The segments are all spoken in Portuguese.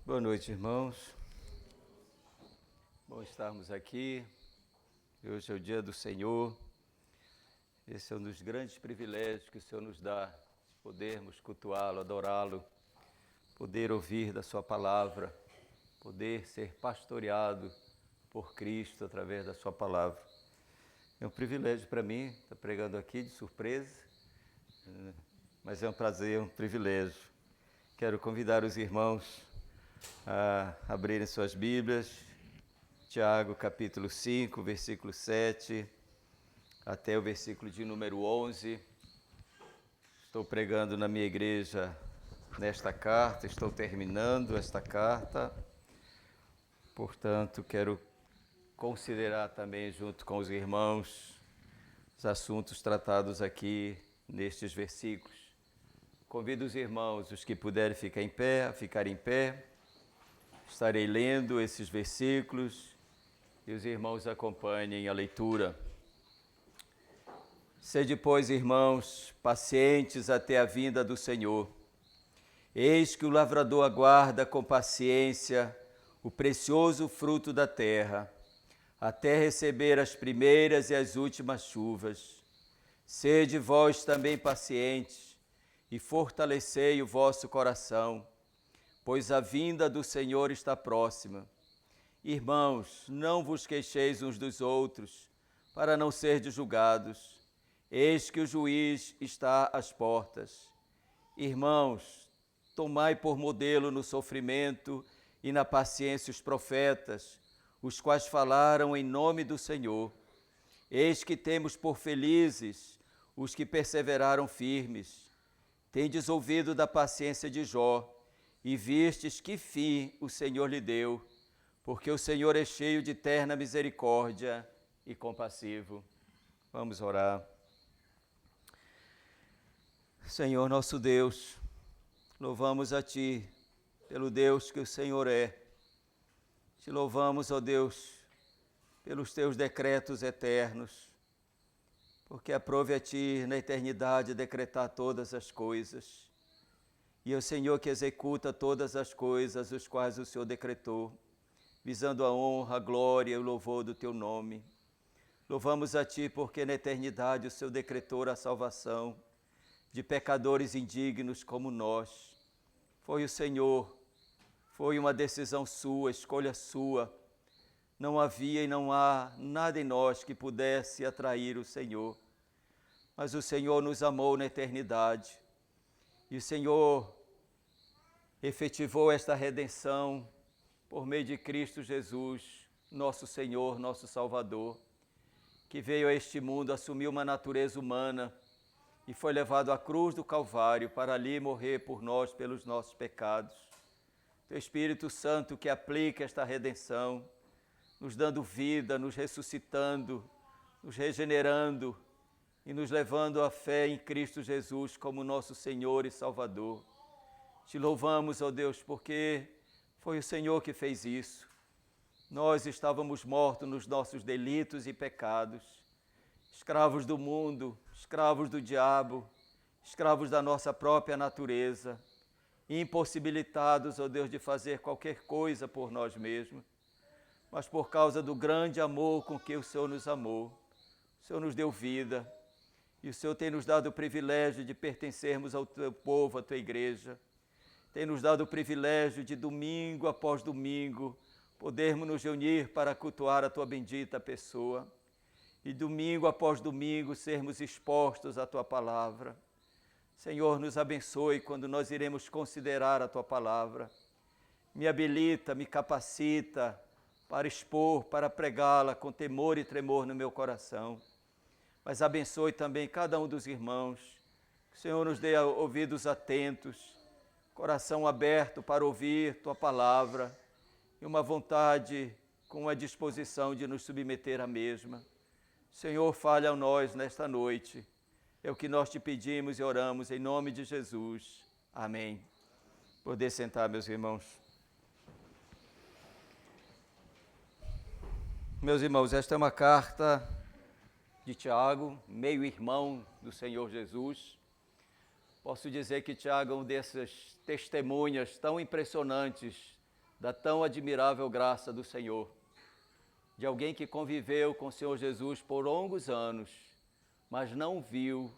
Boa noite, irmãos. Bom estarmos aqui. Hoje é o dia do Senhor. Esse é um dos grandes privilégios que o Senhor nos dá, podermos cultuá-lo, adorá-lo, poder ouvir da sua palavra, poder ser pastoreado por Cristo através da sua palavra. É um privilégio para mim estar pregando aqui de surpresa, mas é um prazer, é um privilégio. Quero convidar os irmãos a abrirem suas Bíblias, Tiago capítulo 5, versículo 7, até o versículo de número 11. Estou pregando na minha igreja nesta carta, estou terminando esta carta, portanto, quero considerar também, junto com os irmãos, os assuntos tratados aqui nestes versículos. Convido os irmãos, os que puderem ficar em pé, a ficarem em pé. Estarei lendo esses versículos e os irmãos acompanhem a leitura. Sede, pois, irmãos, pacientes até a vinda do Senhor. Eis que o lavrador aguarda com paciência o precioso fruto da terra, até receber as primeiras e as últimas chuvas. Sede vós também pacientes e fortalecei o vosso coração, pois a vinda do Senhor está próxima. Irmãos, não vos queixeis uns dos outros, para não serdes julgados. Eis que o juiz está às portas. Irmãos, tomai por modelo no sofrimento e na paciência os profetas, os quais falaram em nome do Senhor. Eis que temos por felizes os que perseveraram firmes. Tendes ouvido da paciência de Jó, e vistes que fim o Senhor lhe deu, porque o Senhor é cheio de terna misericórdia e compassivo. Vamos orar. Senhor nosso Deus, louvamos a Ti, pelo Deus que o Senhor é. Te louvamos, ó Deus, pelos Teus decretos eternos, porque aprove a Ti na eternidade decretar todas as coisas. E é o Senhor que executa todas as coisas, os quais o Senhor decretou, visando a honra, a glória e o louvor do Teu nome. Louvamos a Ti porque na eternidade o Senhor decretou a salvação de pecadores indignos como nós. Foi o Senhor, foi uma decisão Sua, escolha Sua. Não havia e não há nada em nós que pudesse atrair o Senhor. Mas o Senhor nos amou na eternidade. E o Senhor efetivou esta redenção por meio de Cristo Jesus, nosso Senhor, nosso Salvador, que veio a este mundo, assumiu uma natureza humana e foi levado à cruz do Calvário para ali morrer por nós, pelos nossos pecados. Teu Espírito Santo que aplica esta redenção, nos dando vida, nos ressuscitando, nos regenerando e nos levando à fé em Cristo Jesus como nosso Senhor e Salvador. Te louvamos, ó Deus, porque foi o Senhor que fez isso. Nós estávamos mortos nos nossos delitos e pecados, escravos do mundo, escravos do diabo, escravos da nossa própria natureza, impossibilitados, ó Deus, de fazer qualquer coisa por nós mesmos. Mas por causa do grande amor com que o Senhor nos amou, o Senhor nos deu vida, e o Senhor tem nos dado o privilégio de pertencermos ao Teu povo, à Tua igreja. Tem nos dado o privilégio de domingo após domingo podermos nos reunir para cultuar a Tua bendita pessoa e domingo após domingo sermos expostos à Tua palavra. Senhor, nos abençoe quando nós iremos considerar a Tua palavra. Me habilita, me capacita para expor, para pregá-la com temor e tremor no meu coração. Mas abençoe também cada um dos irmãos. Que o Senhor nos dê ouvidos atentos, coração aberto para ouvir Tua palavra e uma vontade com a disposição de nos submeter à mesma. Senhor, fale a nós nesta noite. É o que nós te pedimos e oramos em nome de Jesus. Amém. Poder sentar, meus irmãos. Meus irmãos, esta é uma carta de Tiago, meio-irmão do Senhor Jesus. Posso dizer que Tiago é um dessas testemunhas tão impressionantes da tão admirável graça do Senhor, de alguém que conviveu com o Senhor Jesus por longos anos, mas não viu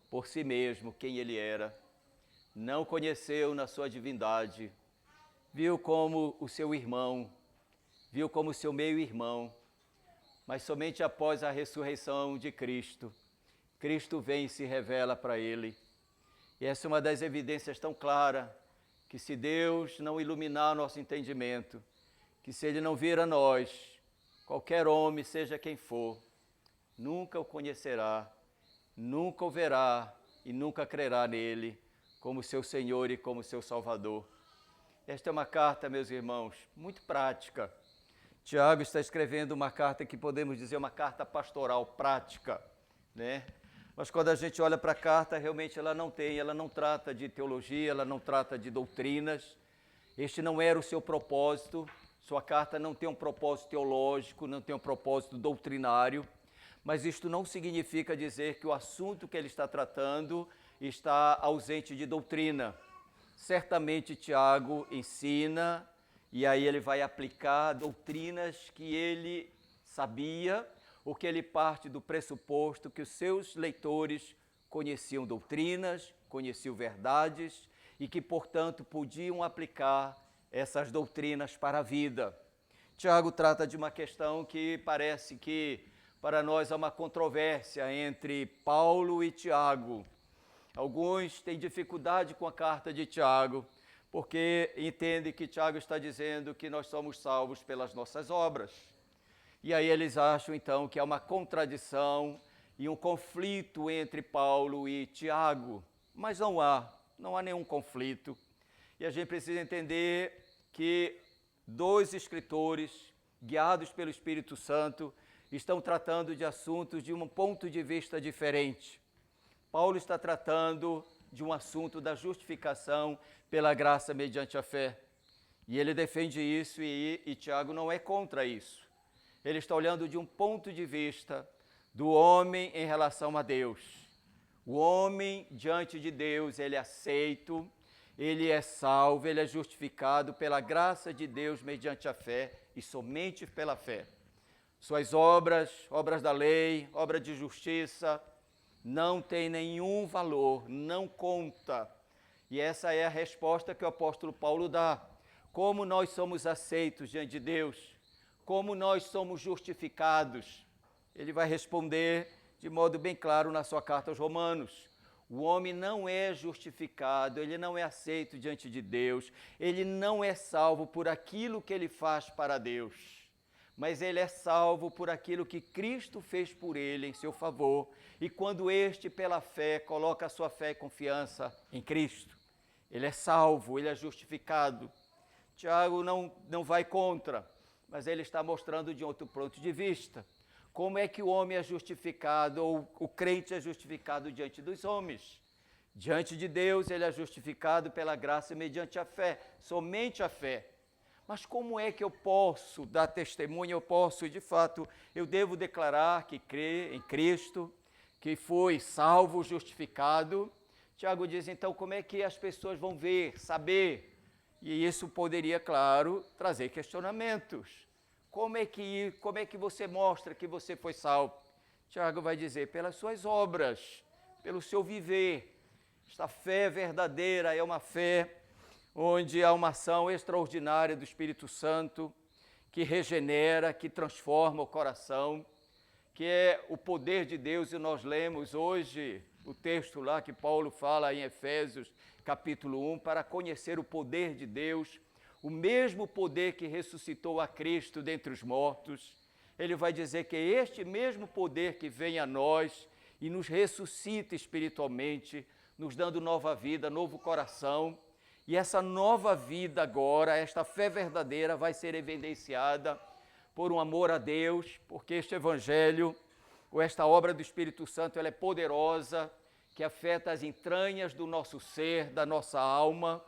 por si mesmo quem ele era, não conheceu na sua divindade, viu como o seu irmão, viu como o seu meio-irmão, mas somente após a ressurreição de Cristo, Cristo vem e se revela para ele. E essa é uma das evidências tão claras, que se Deus não iluminar nosso entendimento, que se Ele não vir a nós, qualquer homem, seja quem for, nunca o conhecerá, nunca o verá e nunca crerá nele como seu Senhor e como seu Salvador. Esta é uma carta, meus irmãos, muito prática. Tiago está escrevendo uma carta que podemos dizer uma carta pastoral prática, né? Mas quando a gente olha para a carta, realmente ela não trata de teologia, ela não trata de doutrinas. Este não era o seu propósito. Sua carta não tem um propósito teológico, não tem um propósito doutrinário, mas isto não significa dizer que o assunto que ele está tratando está ausente de doutrina. Certamente Tiago ensina, e aí ele vai aplicar doutrinas que ele sabia, ou que ele parte do pressuposto que os seus leitores conheciam doutrinas, conheciam verdades, e que, portanto, podiam aplicar essas doutrinas para a vida. Tiago trata de uma questão que parece que para nós há uma controvérsia entre Paulo e Tiago. Alguns têm dificuldade com a carta de Tiago, porque entendem que Tiago está dizendo que nós somos salvos pelas nossas obras. E aí eles acham então que há uma contradição e um conflito entre Paulo e Tiago, mas não há nenhum conflito. E a gente precisa entender que dois escritores, guiados pelo Espírito Santo, estão tratando de assuntos de um ponto de vista diferente. Paulo está tratando de um assunto da justificação pela graça mediante a fé. E ele defende isso e Tiago não é contra isso. Ele está olhando de um ponto de vista do homem em relação a Deus. O homem diante de Deus, ele é aceito, ele é salvo, ele é justificado pela graça de Deus mediante a fé e somente pela fé. Suas obras da lei, obra de justiça, não tem nenhum valor, não conta. E essa é a resposta que o apóstolo Paulo dá. Como nós somos aceitos diante de Deus? Como nós somos justificados? Ele vai responder de modo bem claro na sua carta aos Romanos. O homem não é justificado, ele não é aceito diante de Deus, ele não é salvo por aquilo que ele faz para Deus, mas ele é salvo por aquilo que Cristo fez por ele em seu favor. E quando este, pela fé, coloca a sua fé e confiança em Cristo, ele é salvo, ele é justificado. Tiago não vai contra, mas ele está mostrando de outro ponto de vista. Como é que o homem é justificado, ou o crente é justificado diante dos homens? Diante de Deus, ele é justificado pela graça mediante a fé, somente a fé. Mas como é que eu posso dar testemunho, eu devo declarar que crê em Cristo, que foi salvo, justificado? Tiago diz, então, como é que as pessoas vão ver, saber? E isso poderia, claro, trazer questionamentos. Como é que você mostra que você foi salvo? Tiago vai dizer, pelas suas obras, pelo seu viver. Esta fé verdadeira é uma fé onde há uma ação extraordinária do Espírito Santo, que regenera, que transforma o coração, que é o poder de Deus. E nós lemos hoje o texto lá que Paulo fala em Efésios, capítulo 1, para conhecer o poder de Deus, o mesmo poder que ressuscitou a Cristo dentre os mortos. Ele vai dizer que é este mesmo poder que vem a nós e nos ressuscita espiritualmente, nos dando nova vida, novo coração. E essa nova vida agora, esta fé verdadeira vai ser evidenciada por um amor a Deus, porque este evangelho, ou esta obra do Espírito Santo, ela é poderosa, que afeta as entranhas do nosso ser, da nossa alma.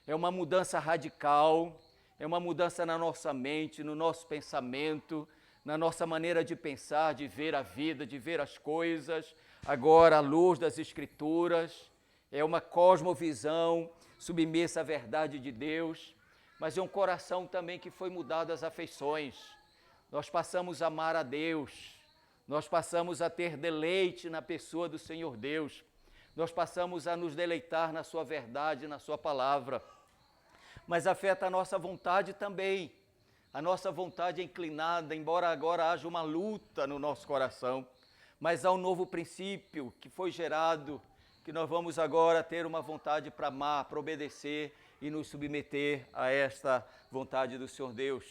É uma mudança radical, é uma mudança na nossa mente, no nosso pensamento, na nossa maneira de pensar, de ver a vida, de ver as coisas, agora à luz das Escrituras. É uma cosmovisão submissa à verdade de Deus. mas é um coração também que foi mudado às afeições. Nós passamos a amar a Deus, nós passamos a ter deleite na pessoa do Senhor Deus, nós passamos a nos deleitar na sua verdade, na sua palavra. Mas afeta a nossa vontade também. A nossa vontade é inclinada, embora agora haja uma luta no nosso coração, mas há um novo princípio que foi gerado, que nós vamos agora ter uma vontade para amar, para obedecer e nos submeter a esta vontade do Senhor Deus.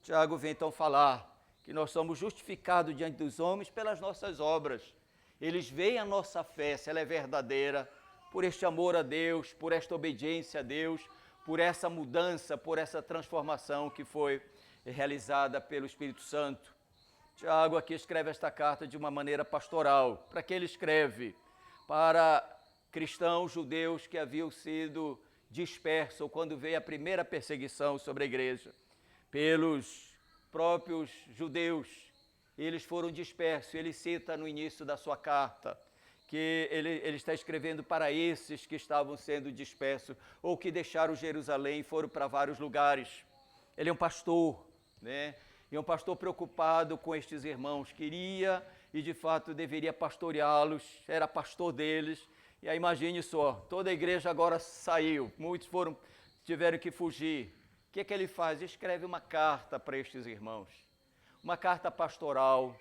Tiago vem então falar que nós somos justificados diante dos homens pelas nossas obras. Eles veem a nossa fé, se ela é verdadeira, por este amor a Deus, por esta obediência a Deus, por essa mudança, por essa transformação que foi realizada pelo Espírito Santo. Tiago aqui escreve esta carta de uma maneira pastoral. Para que ele escreve? Para cristãos judeus que haviam sido dispersos quando veio a primeira perseguição sobre a igreja. Pelos próprios judeus, eles foram dispersos. Ele cita no início da sua carta que ele está escrevendo para esses que estavam sendo dispersos ou que deixaram Jerusalém e foram para vários lugares. Ele é um pastor, né? E um pastor preocupado com estes irmãos, queria e de fato deveria pastoreá-los, era pastor deles. E aí imagine só, toda a igreja agora saiu, muitos tiveram que fugir. O que ele faz? Escreve uma carta para estes irmãos, uma carta pastoral,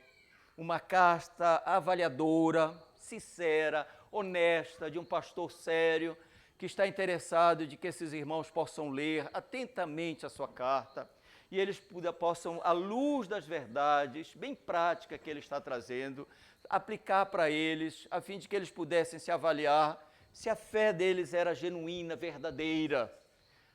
uma carta avaliadora, sincera, honesta, de um pastor sério, que está interessado de que esses irmãos possam ler atentamente a sua carta e eles possam, à luz das verdades, bem prática que ele está trazendo, aplicar para eles, a fim de que eles pudessem se avaliar se a fé deles era genuína, verdadeira.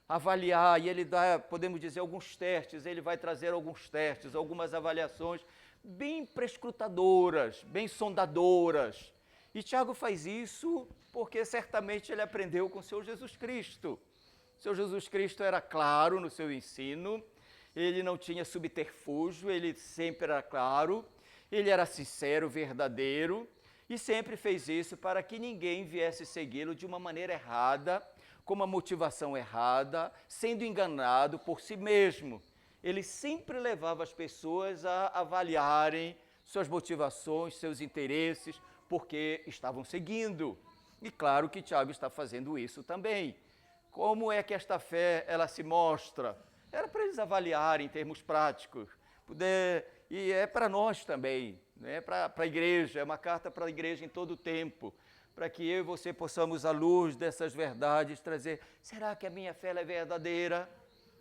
Avaliar, e ele dá, podemos dizer, alguns testes, ele vai trazer alguns testes, algumas avaliações bem prescrutadoras, bem sondadoras. E Tiago faz isso porque certamente ele aprendeu com o Senhor Jesus Cristo. O Senhor Jesus Cristo era claro no seu ensino, ele não tinha subterfúgio, ele sempre era claro, ele era sincero, verdadeiro, e sempre fez isso para que ninguém viesse segui-lo de uma maneira errada, com uma motivação errada, sendo enganado por si mesmo. Ele sempre levava as pessoas a avaliarem suas motivações, seus interesses, porque estavam seguindo. E claro que Tiago está fazendo isso também. Como é que esta fé ela se mostra? Era para eles avaliarem em termos práticos. E é para nós também, né? Para a igreja, é uma carta para a igreja em todo o tempo, para que eu e você possamos, à luz dessas verdades, trazer, será que a minha fé é verdadeira?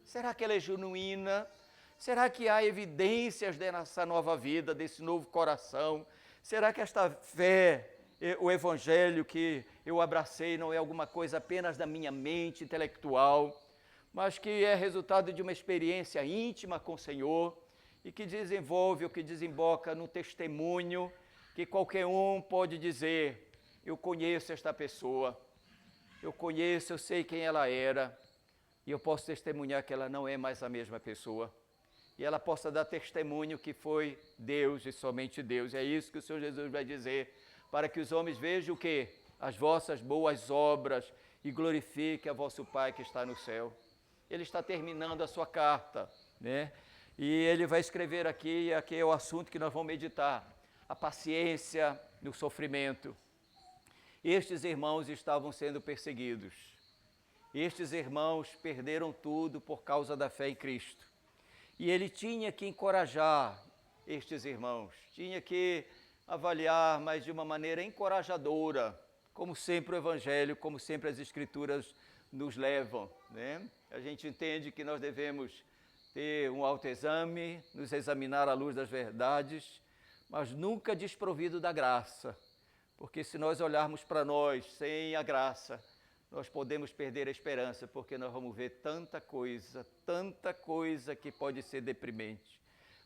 Será que ela é genuína? Será que há evidências dessa nova vida, desse novo coração? Será que esta fé, o evangelho que eu abracei não é alguma coisa apenas da minha mente intelectual, mas que é resultado de uma experiência íntima com o Senhor e que desenvolve ou que desemboca no testemunho que qualquer um pode dizer, eu conheço esta pessoa, eu conheço, eu sei quem ela era, e eu posso testemunhar que ela não é mais a mesma pessoa. E ela possa dar testemunho que foi Deus e somente Deus. É isso que o Senhor Jesus vai dizer, para que os homens vejam o quê? As vossas boas obras e glorifiquem a vosso Pai que está no céu. Ele está terminando a sua carta, né? E ele vai escrever aqui, e aqui é o assunto que nós vamos meditar, a paciência no sofrimento. Estes irmãos estavam sendo perseguidos. Estes irmãos perderam tudo por causa da fé em Cristo. E ele tinha que encorajar estes irmãos, tinha que avaliar, mas de uma maneira encorajadora, como sempre o Evangelho, como sempre as Escrituras nos levam, né? A gente entende que nós devemos ter um autoexame, nos examinar à luz das verdades, mas nunca desprovido da graça, porque se nós olharmos para nós sem a graça, nós podemos perder a esperança, porque nós vamos ver tanta coisa que pode ser deprimente.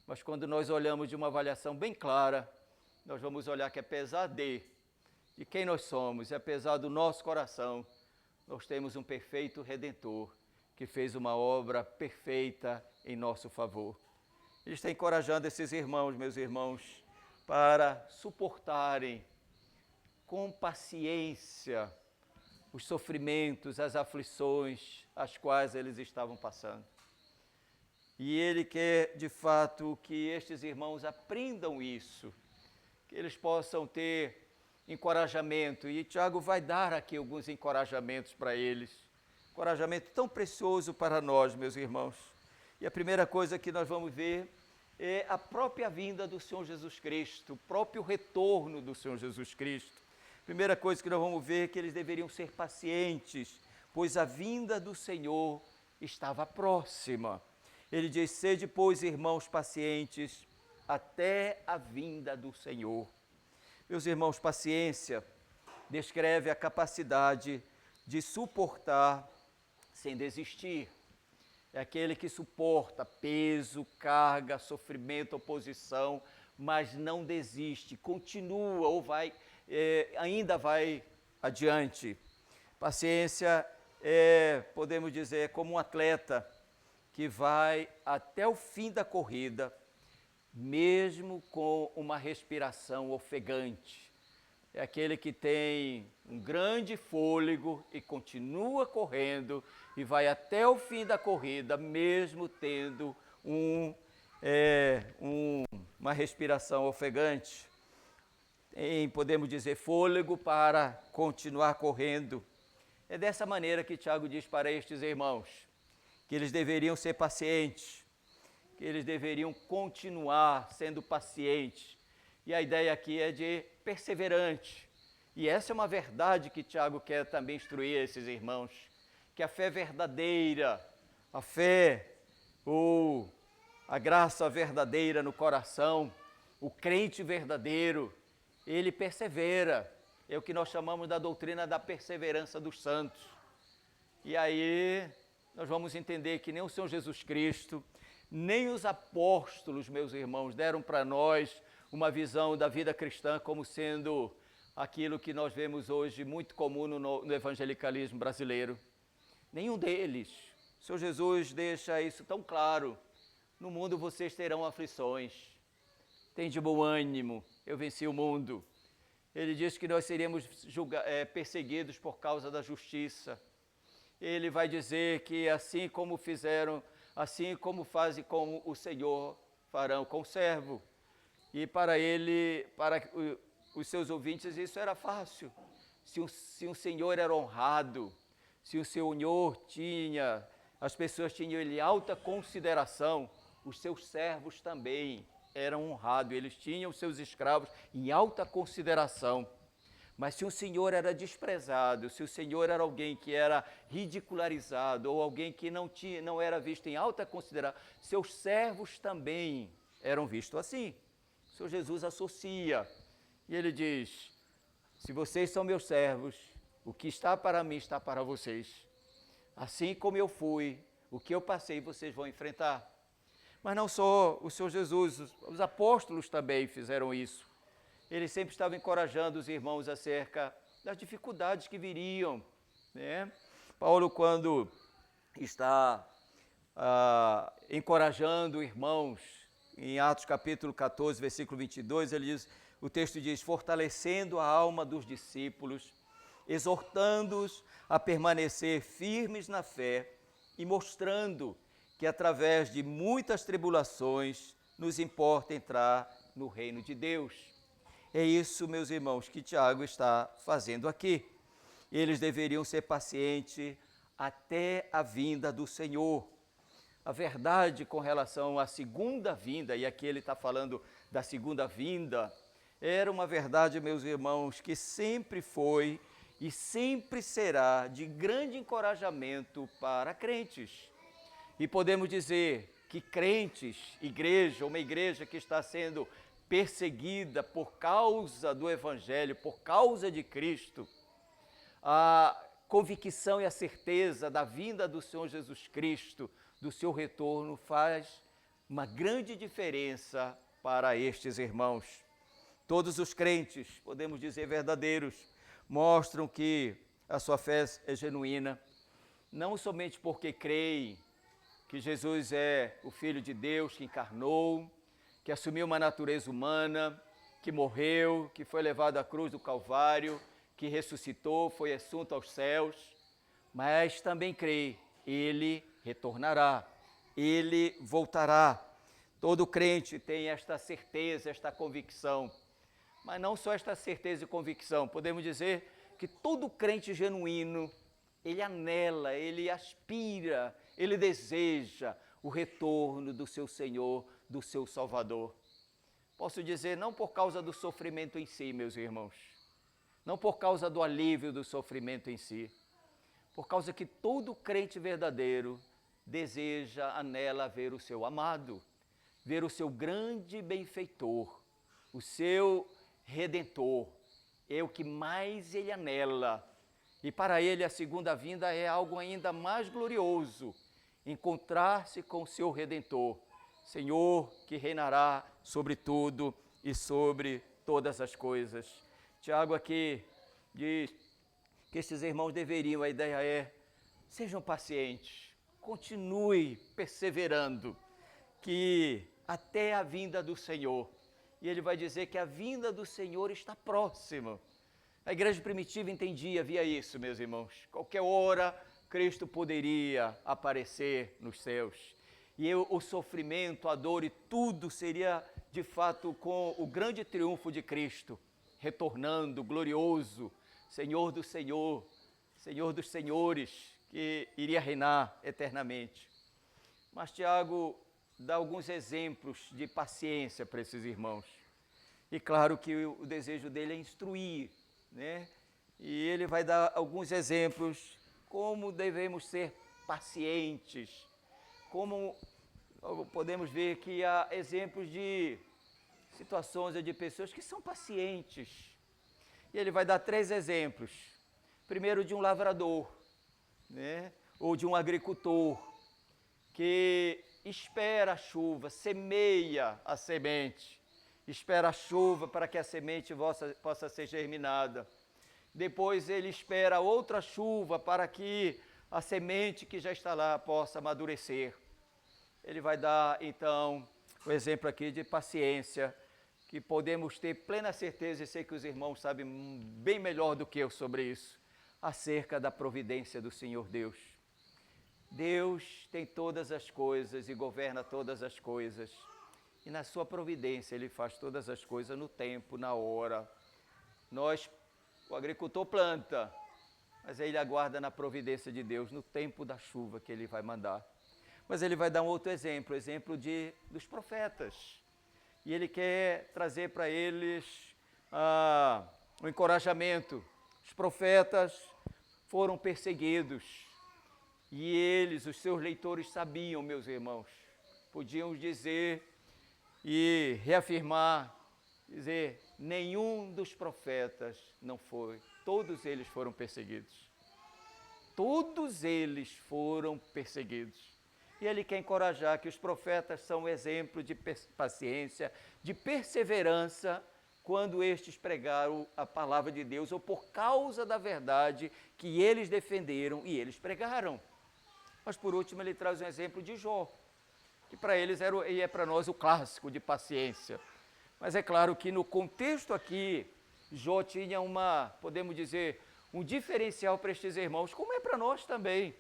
Mas quando nós olhamos de uma avaliação bem clara, nós vamos olhar que apesar de quem nós somos e apesar do nosso coração, nós temos um perfeito Redentor, que fez uma obra perfeita em nosso favor. Ele está encorajando esses irmãos, meus irmãos, para suportarem com paciência os sofrimentos, as aflições as quais eles estavam passando. E ele quer, de fato, que estes irmãos aprendam isso, que eles possam ter encorajamento. E Tiago vai dar aqui alguns encorajamentos para eles. Encorajamento tão precioso para nós, meus irmãos. E a primeira coisa que nós vamos ver é a própria vinda do Senhor Jesus Cristo, o próprio retorno do Senhor Jesus Cristo. Primeira coisa que nós vamos ver é que eles deveriam ser pacientes, pois a vinda do Senhor estava próxima. Ele diz: sede, pois, irmãos, pacientes, até a vinda do Senhor. Meus irmãos, paciência descreve a capacidade de suportar sem desistir. É aquele que suporta peso, carga, sofrimento, oposição, mas não desiste, continua ou vai, ainda vai adiante. Paciência podemos dizer, como um atleta que vai até o fim da corrida, mesmo com uma respiração ofegante. É aquele que tem um grande fôlego e continua correndo e vai até o fim da corrida, mesmo tendo uma respiração ofegante. Podemos dizer, fôlego para continuar correndo. É dessa maneira que Tiago diz para estes irmãos, que eles deveriam ser pacientes, que eles deveriam continuar sendo pacientes. E a ideia aqui é de perseverante. E essa é uma verdade que Tiago quer também instruir esses irmãos, que a fé verdadeira, a fé ou a graça verdadeira no coração, o crente verdadeiro, ele persevera. É o que nós chamamos da doutrina da perseverança dos santos. E aí nós vamos entender que nem o Senhor Jesus Cristo, nem os apóstolos, meus irmãos, deram para nós uma visão da vida cristã como sendo aquilo que nós vemos hoje muito comum no evangelicalismo brasileiro. Nenhum deles. O Senhor Jesus deixa isso tão claro. No mundo vocês terão aflições. Tende bom ânimo, eu venci o mundo. Ele diz que nós seríamos perseguidos por causa da justiça. Ele vai dizer que assim como fizeram, assim como fazem com o Senhor, farão com o servo. E para ele, para os seus ouvintes, isso era fácil. Se um Senhor era honrado, se o Senhor tinha, as pessoas tinham ele alta consideração, os seus servos também eram honrados, eles tinham os seus escravos em alta consideração. Mas se o Senhor era desprezado, se o Senhor era alguém que era ridicularizado, ou alguém que não era visto em alta consideração, seus servos também eram vistos assim. O Senhor Jesus associa, e ele diz, se vocês são meus servos, o que está para mim está para vocês. Assim como eu fui, o que eu passei, vocês vão enfrentar. Mas não só o Senhor Jesus, os apóstolos também fizeram isso. Eles sempre estavam encorajando os irmãos acerca das dificuldades que viriam, né? Paulo, quando está encorajando irmãos, em Atos capítulo 14, versículo 22, ele diz, o texto diz, fortalecendo a alma dos discípulos, exortando-os a permanecer firmes na fé e mostrando que através de muitas tribulações nos importa entrar no reino de Deus. É isso, meus irmãos, que Tiago está fazendo aqui. Eles deveriam ser pacientes até a vinda do Senhor. A verdade com relação à segunda vinda, e aqui ele está falando da segunda vinda, era uma verdade, meus irmãos, que sempre foi e sempre será de grande encorajamento para crentes. E podemos dizer que crentes, igreja, uma igreja que está sendo perseguida por causa do Evangelho, por causa de Cristo, a convicção e a certeza da vinda do Senhor Jesus Cristo, do seu retorno, faz uma grande diferença para estes irmãos. Todos os crentes, podemos dizer verdadeiros, mostram que a sua fé é genuína, não somente porque creem que Jesus é o Filho de Deus que encarnou, que assumiu uma natureza humana, que morreu, que foi levado à cruz do Calvário, que ressuscitou, foi assunto aos céus, mas também crê, ele retornará, ele voltará. Todo crente tem esta certeza, esta convicção, mas não só esta certeza e convicção, podemos dizer que todo crente genuíno, ele anela, ele aspira, ele deseja o retorno do seu Senhor, do seu Salvador. Posso dizer, não por causa do sofrimento em si, meus irmãos, não por causa do alívio do sofrimento em si, por causa que todo crente verdadeiro deseja, anela ver o seu amado, ver o seu grande benfeitor, o seu Redentor, é o que mais ele anela. E para ele a segunda vinda é algo ainda mais glorioso, encontrar-se com o seu Redentor, Senhor que reinará sobre tudo e sobre todas as coisas. Tiago aqui diz que esses irmãos deveriam, a ideia é, sejam pacientes, continue perseverando, que até a vinda do Senhor, e ele vai dizer que a vinda do Senhor está próxima. A igreja primitiva entendia, via isso, meus irmãos. Qualquer hora, Cristo poderia aparecer nos céus. E o sofrimento, a dor e tudo seria, de fato, com o grande triunfo de Cristo, retornando, glorioso, Senhor do Senhor, Senhor dos senhores, que iria reinar eternamente. Mas Tiago dá alguns exemplos de paciência para esses irmãos. E claro que o desejo dele é instruir, né? E ele vai dar alguns exemplos como devemos ser pacientes, como podemos ver que há exemplos de situações ou de pessoas que são pacientes. E ele vai dar 3 exemplos. Primeiro, de um lavrador, né? Ou de um agricultor que espera a chuva, semeia a semente, espera a chuva para que a semente possa ser germinada. Depois ele espera outra chuva para que a semente que já está lá possa amadurecer. Ele vai dar, então, o exemplo aqui de paciência, que podemos ter plena certeza, e sei que os irmãos sabem bem melhor do que eu sobre isso, acerca da providência do Senhor Deus. Deus tem todas as coisas e governa todas as coisas. E na sua providência Ele faz todas as coisas no tempo, na hora. O agricultor planta, mas ele aguarda na providência de Deus, no tempo da chuva que Ele vai mandar. Mas Ele vai dar um outro exemplo, dos profetas. E Ele quer trazer para eles um encorajamento. Os profetas foram perseguidos. E eles, os seus leitores, sabiam, meus irmãos, podiam dizer e reafirmar, dizer, nenhum dos profetas não foi, todos eles foram perseguidos. Todos eles foram perseguidos. E ele quer encorajar que os profetas são exemplo de paciência, de perseverança, quando estes pregaram a palavra de Deus, ou por causa da verdade que eles defenderam e eles pregaram. Mas por último ele traz um exemplo de Jó, que para eles é para nós o clássico de paciência. Mas é claro que no contexto aqui, Jó tinha podemos dizer, um diferencial para estes irmãos, como é para nós também.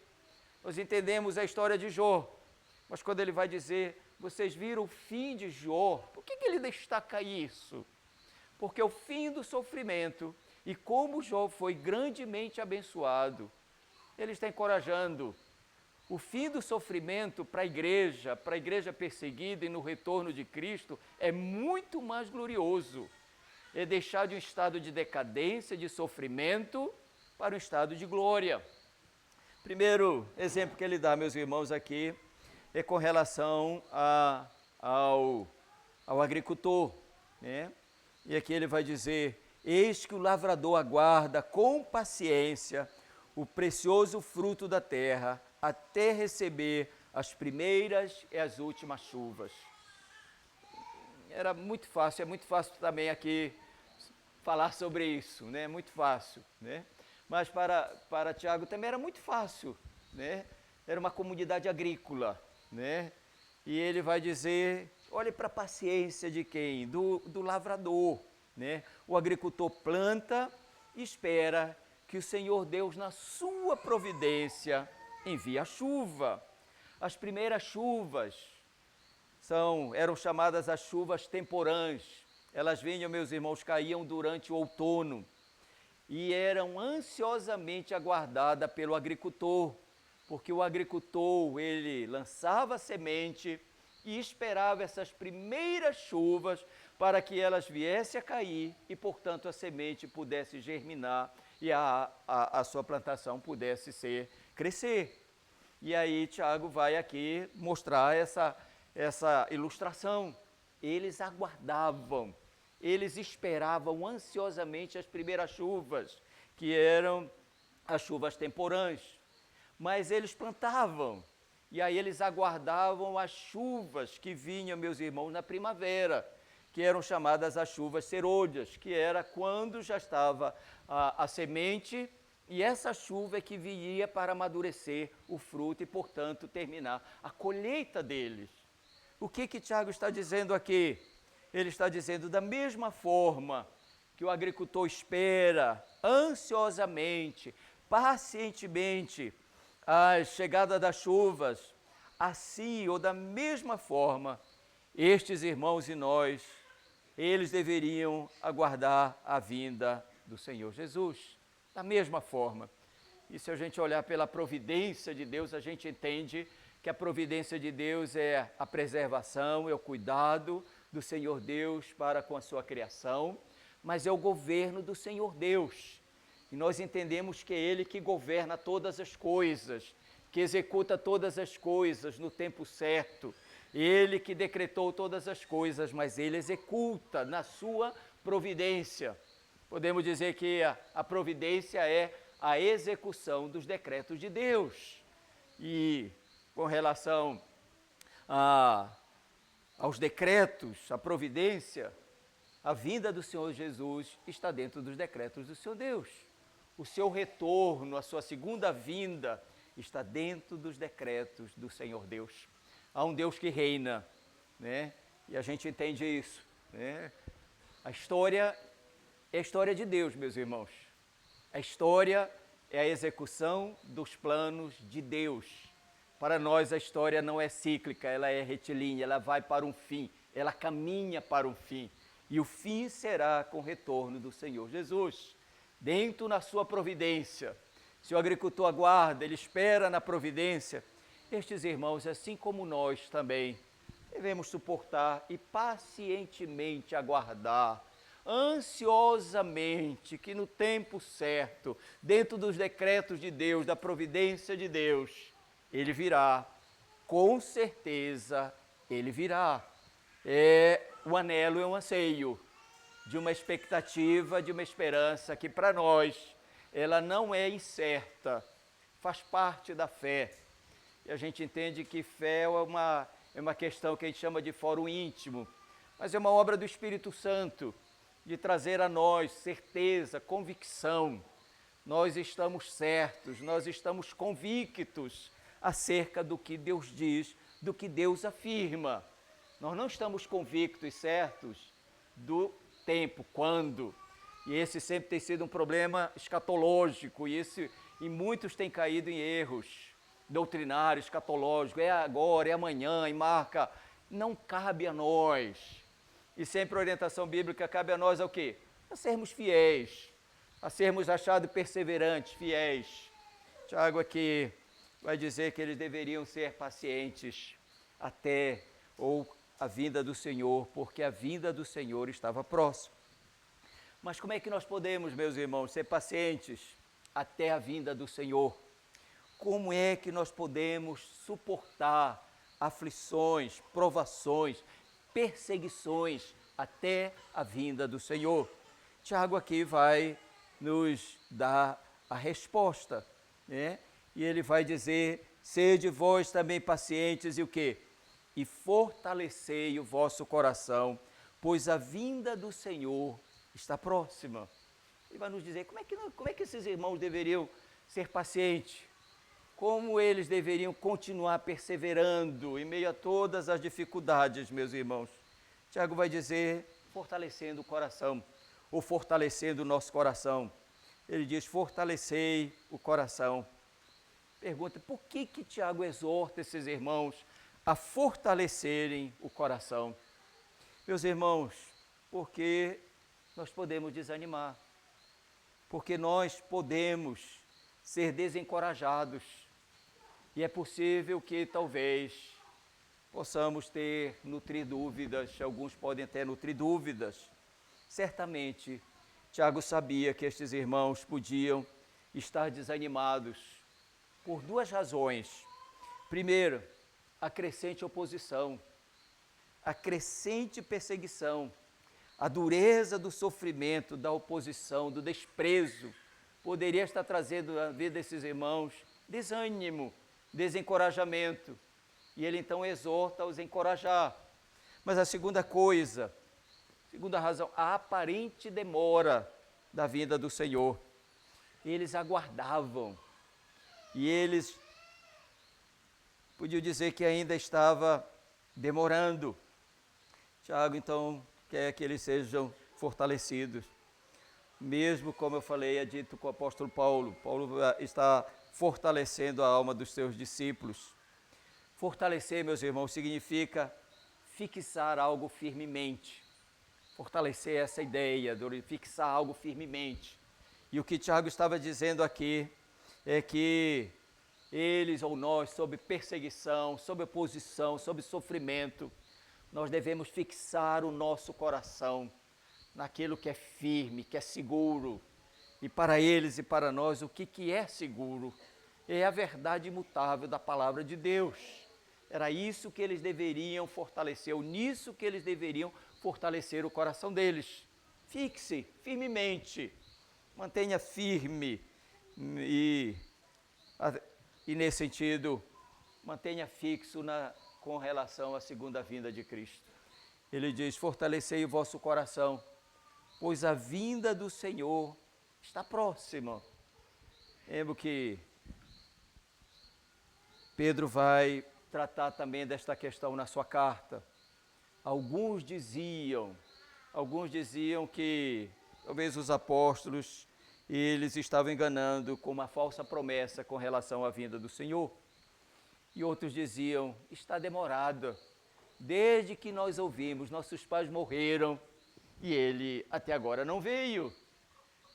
Nós entendemos a história de Jó, mas quando ele vai dizer, vocês viram o fim de Jó, por que ele destaca isso? Porque o fim do sofrimento e como Jó foi grandemente abençoado, ele está encorajando. O fim do sofrimento para a igreja perseguida e no retorno de Cristo é muito mais glorioso. É deixar de um estado de decadência, de sofrimento, para um estado de glória. Primeiro exemplo que ele dá, meus irmãos, aqui, é com relação ao agricultor, né? E aqui ele vai dizer, eis que o lavrador aguarda com paciência o precioso fruto da terra, até receber as primeiras e as últimas chuvas. É muito fácil também aqui falar sobre isso, né? Muito fácil, né? Mas para Tiago também era muito fácil, né? Era uma comunidade agrícola, né? E ele vai dizer, olhe para a paciência de quem? Do lavrador, né? O agricultor planta espera que o Senhor Deus, na sua providência, envie a chuva. As primeiras chuvas eram chamadas as chuvas temporãs. Elas vinham, meus irmãos, caíam durante o outono e eram ansiosamente aguardadas pelo agricultor, porque o agricultor, ele lançava a semente e esperava essas primeiras chuvas para que elas viessem a cair e, portanto, a semente pudesse germinar e a sua plantação pudesse crescer. E aí Tiago vai aqui mostrar essa ilustração. Eles aguardavam, eles esperavam ansiosamente as primeiras chuvas, que eram as chuvas temporãs. Mas eles plantavam, e aí eles aguardavam as chuvas que vinham, meus irmãos, na primavera, que eram chamadas as chuvas serôdias, que era quando já estava a semente, e essa chuva é que viria para amadurecer o fruto e, portanto, terminar a colheita deles. O que Tiago está dizendo aqui? Ele está dizendo, da mesma forma que o agricultor espera ansiosamente, pacientemente, a chegada das chuvas, assim ou da mesma forma, estes irmãos e nós, eles deveriam aguardar a vinda do Senhor Jesus, da mesma forma. E se a gente olhar pela providência de Deus, a gente entende que a providência de Deus é a preservação, é o cuidado do Senhor Deus para com a sua criação, mas é o governo do Senhor Deus. E nós entendemos que é Ele que governa todas as coisas, que executa todas as coisas no tempo certo. Ele que decretou todas as coisas, mas Ele executa na sua providência. Podemos dizer que a providência é a execução dos decretos de Deus. E com relação aos decretos, a providência, a vinda do Senhor Jesus está dentro dos decretos do Senhor Deus. O seu retorno, a sua segunda vinda, está dentro dos decretos do Senhor Deus. Há um Deus que reina, né? E a gente entende isso, né? A história é a história de Deus, meus irmãos. A história é a execução dos planos de Deus. Para nós a história não é cíclica, ela é retilínea, ela vai para um fim, ela caminha para um fim. E o fim será com o retorno do Senhor Jesus, dentro na sua providência. Se o agricultor aguarda, ele espera na providência, estes irmãos, assim como nós também, devemos suportar e pacientemente aguardar, ansiosamente, que no tempo certo, dentro dos decretos de Deus, da providência de Deus, Ele virá, com certeza Ele virá. O anelo é um anseio de uma expectativa, de uma esperança que para nós, ela não é incerta, faz parte da fé. E a gente entende que fé é uma questão que a gente chama de fórum íntimo, mas é uma obra do Espírito Santo, de trazer a nós certeza, convicção. Nós estamos certos, nós estamos convictos acerca do que Deus diz, do que Deus afirma. Nós não estamos convictos e certos do tempo, quando. E esse sempre tem sido um problema escatológico, e muitos têm caído em erros doutrinários, escatológicos, é agora, é amanhã, e marca. Não cabe a nós. E sempre a orientação bíblica cabe a nós ao quê? A sermos fiéis, a sermos achados perseverantes, fiéis. Tiago aqui vai dizer que eles deveriam ser pacientes até a vinda do Senhor, porque a vinda do Senhor estava próxima. Mas como é que nós podemos, meus irmãos, ser pacientes até a vinda do Senhor? Como é que nós podemos suportar aflições, provações, perseguições até a vinda do Senhor? Tiago aqui vai nos dar a resposta, né? E ele vai dizer, sede vós também pacientes e o quê? E fortalecei o vosso coração, pois a vinda do Senhor está próxima. Ele vai nos dizer como é que esses irmãos deveriam ser pacientes, como eles deveriam continuar perseverando em meio a todas as dificuldades, meus irmãos. Tiago vai dizer, fortalecendo o coração, ou fortalecendo o nosso coração. ele diz, fortalecei o coração. Pergunta, por que Tiago exorta esses irmãos a fortalecerem o coração? Meus irmãos, porque nós podemos desanimar, porque nós podemos ser desencorajados, e é possível que talvez possamos nutrir dúvidas, alguns podem até nutrir dúvidas. Certamente, Tiago sabia que estes irmãos podiam estar desanimados por duas razões. Primeiro, a crescente oposição, a crescente perseguição, a dureza do sofrimento, da oposição, do desprezo, poderia estar trazendo na vida desses irmãos desânimo, desencorajamento. E ele então exorta os a encorajar. Mas a segunda razão, a aparente demora da vinda do Senhor. Eles aguardavam. E eles podiam dizer que ainda estava demorando. Tiago, então, quer que eles sejam fortalecidos. Mesmo, como eu falei, é dito com o apóstolo Paulo. Paulo está fortalecendo a alma dos seus discípulos. Fortalecer, meus irmãos, significa fixar algo firmemente. Fortalecer essa ideia de fixar algo firmemente. E o que Tiago estava dizendo aqui é que eles ou nós, sob perseguição, sob oposição, sob sofrimento, nós devemos fixar o nosso coração naquilo que é firme, que é seguro. E para eles e para nós, o que é seguro? É a verdade imutável da palavra de Deus. Era isso que eles deveriam fortalecer, ou nisso que eles deveriam fortalecer o coração deles. Fixe firmemente, mantenha firme e nesse sentido, mantenha fixo com relação à segunda vinda de Cristo. Ele diz, fortalecei o vosso coração, pois a vinda do Senhor está próxima. Lembro que Pedro vai tratar também desta questão na sua carta. Alguns diziam que talvez os apóstolos, eles estavam enganando com uma falsa promessa com relação à vinda do Senhor. E outros diziam, está demorada. Desde que nós ouvimos, nossos pais morreram e ele até agora não veio.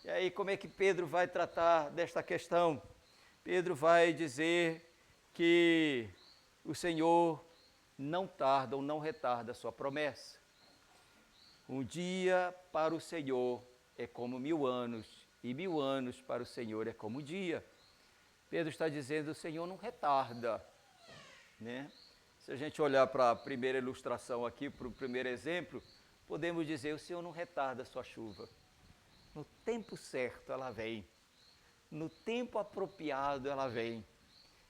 E aí como é que Pedro vai tratar desta questão? Pedro vai dizer que o Senhor não tarda ou não retarda a sua promessa. Um dia para o Senhor é como 1000 anos, e 1000 anos para o Senhor é como um dia. Pedro está dizendo, o Senhor não retarda, né? Se a gente olhar para a primeira ilustração aqui, para o primeiro exemplo, podemos dizer, o Senhor não retarda a sua chuva. No tempo certo ela vem, no tempo apropriado ela vem.